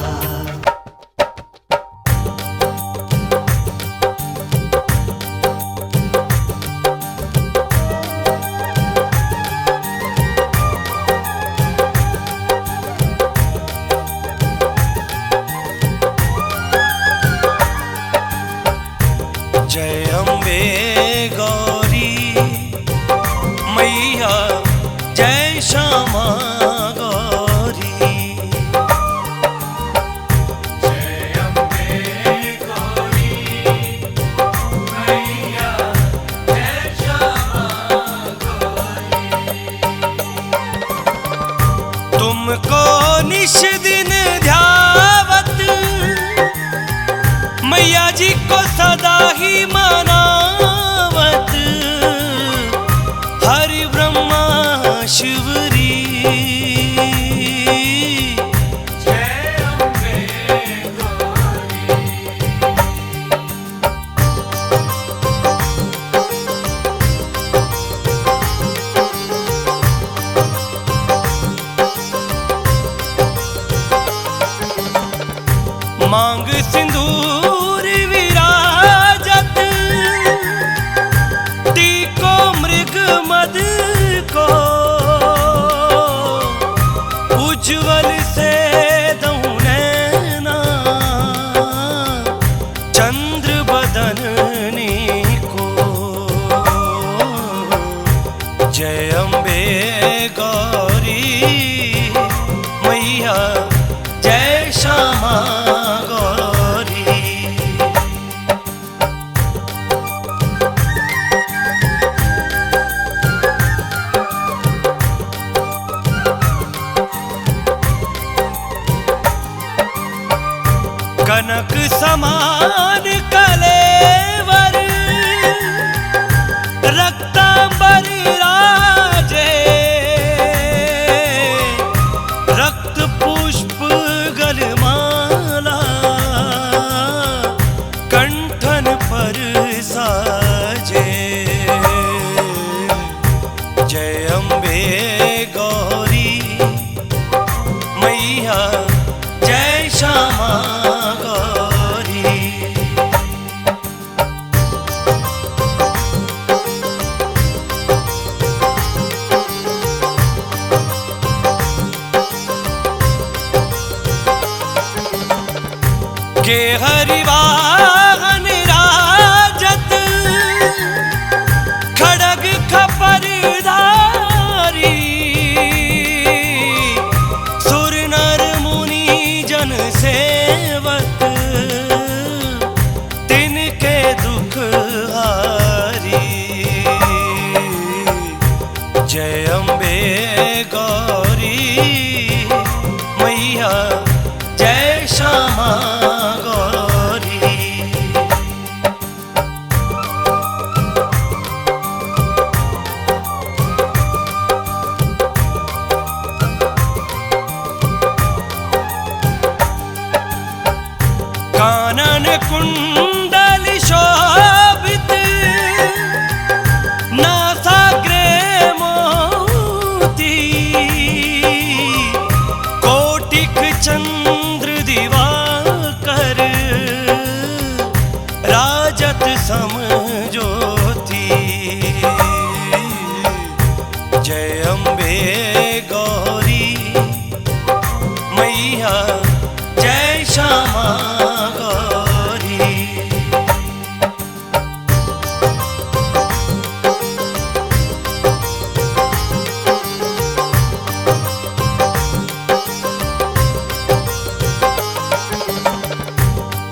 जय अम्बे गौरी मैया, जय श्यामा गौरी। जय अम्बे गौरी मैया, जय श्यामा गौरी। तुमको निश दिन ध्यावत मैया जी को सदा ही मनावत, हरि ब्रह्मा शिवरी। जय अम्बे गौरी। मांग सिंदूर विराजत, टीको मृग मद को, उज्ज्वल से दऊं नैना चंद्र बदननी को। जय अम्बे गौरी मैया, जय श्यामा कनक समान कलेवर रक्तांबर राजे, रक्त पुष्प गलमाला कंठन पर साजे। जय अम्बे गौरी मैया, जय श्यामा गौरी। के हरिवाहन राजत खड़ग खपरधारी, सुर नर मुनि जन सेवक तिनके दुख हारी। जय अम्बे गौरी मैया, जय श्यामा गौरी। कानन कुंडल शोभित, नासाग्रे मोती, कोटिक चंद्र दिवाकर राजत सम ज्योति। जय अम्बे गौरी मैया, जय श्यामा गौरी।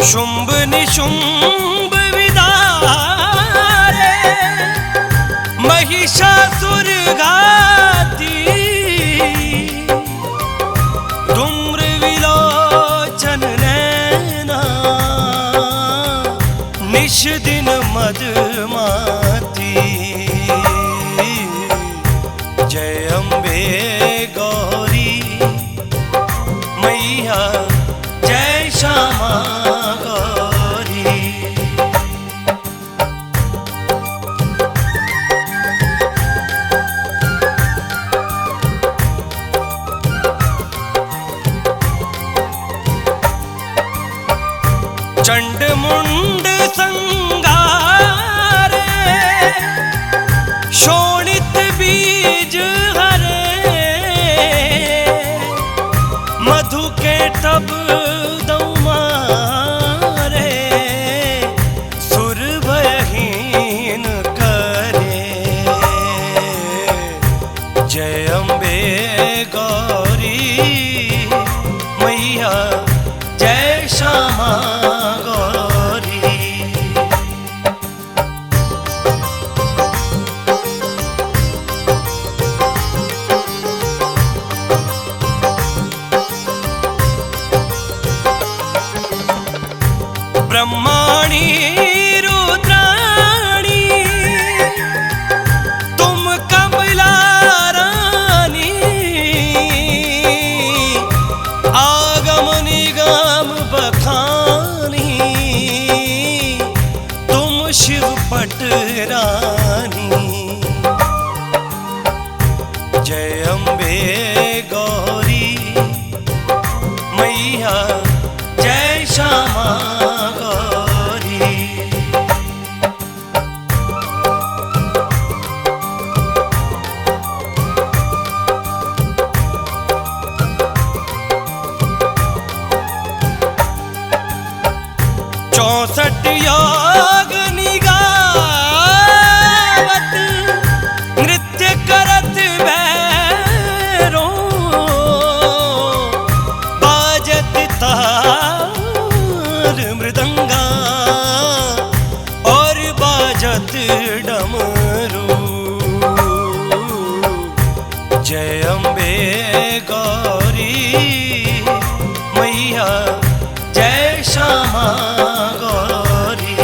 शुंभ निशुंभ विदारे, महिषासुर घाती, धूम्र विलोचन नैना, निश दिन मदमाती। जय अम्बे गौरी मैया, जय श्यामा गौरी। चंड मुंड संगारे, शोणित बीज हरे, मधु के तब दौमारे, सुर भयहीन करे। जय अम्बे गौरी मैया, जय श्यामा गौरी। ब्रह्माणी रुद्राणी, तुम कमला रानी, आगम निगम बखानी, तुम शिव पट रानी। जय अम्बे गौरी मैया, जय श्यामा गौरी। चौसठ योग निगावत, नृत्य करत भैरो, बाजत ताल मृदंगा और बाजत डमरू। जय अम्बे गौरी मैया, जय श्यामा गौरी।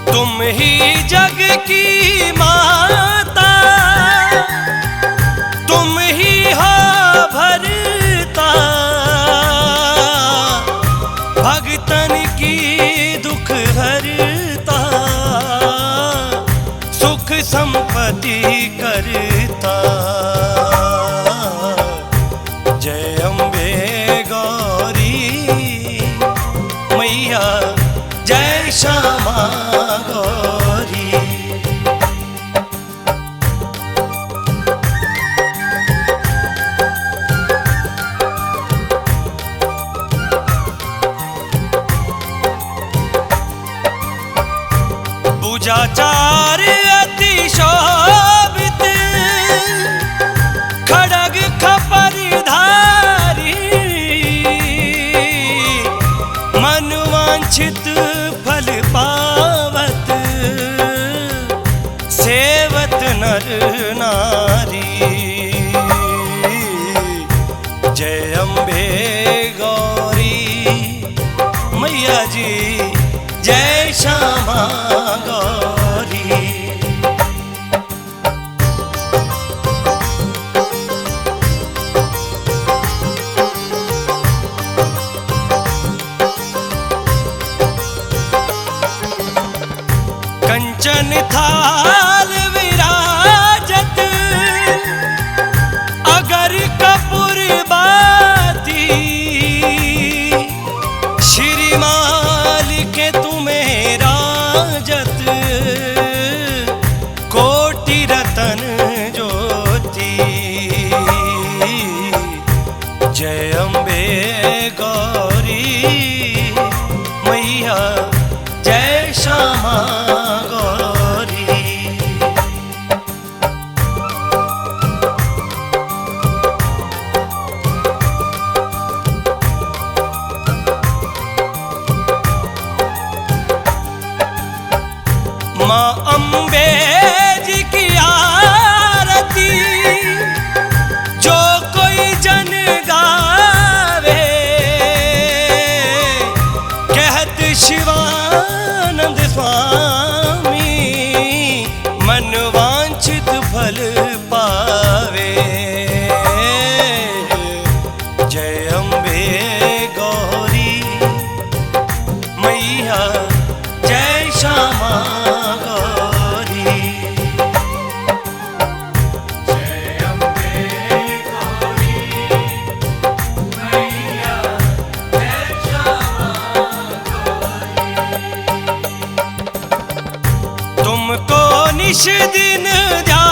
तुम ही जग की माता, तुम ही हो भरता, भगतन की दुख हरता, सुख संपत्ति करता। जय अम्बे गौरी मैया, जय श्यामा गौरी। पूजाचार अति शोभित, खड्ग खपरधारी, मनवांछित फल पावत, सेवत नर नारी। जय अम्बे गौरी मैया जी, जय श्यामा गौरी। कंचन थाल विराजत, अगर कपूर बाती, श्रीमाल के तुम्हें राजत, कोटि रतन ज्योति। जय अम्बे गौरी मैया, जय श्यामा गौरी। माँ अम्बे जी की आरती, जो कोई जन गावे, कहत शिवानंद स्वामी, मनवांछित फल पावे। जय अम्बे गौरी मैया, जय श्यामा गौरी। जय अम्बे गौरी मैया, जय श्यामा गौरी। तुमको निश दिन ध्यान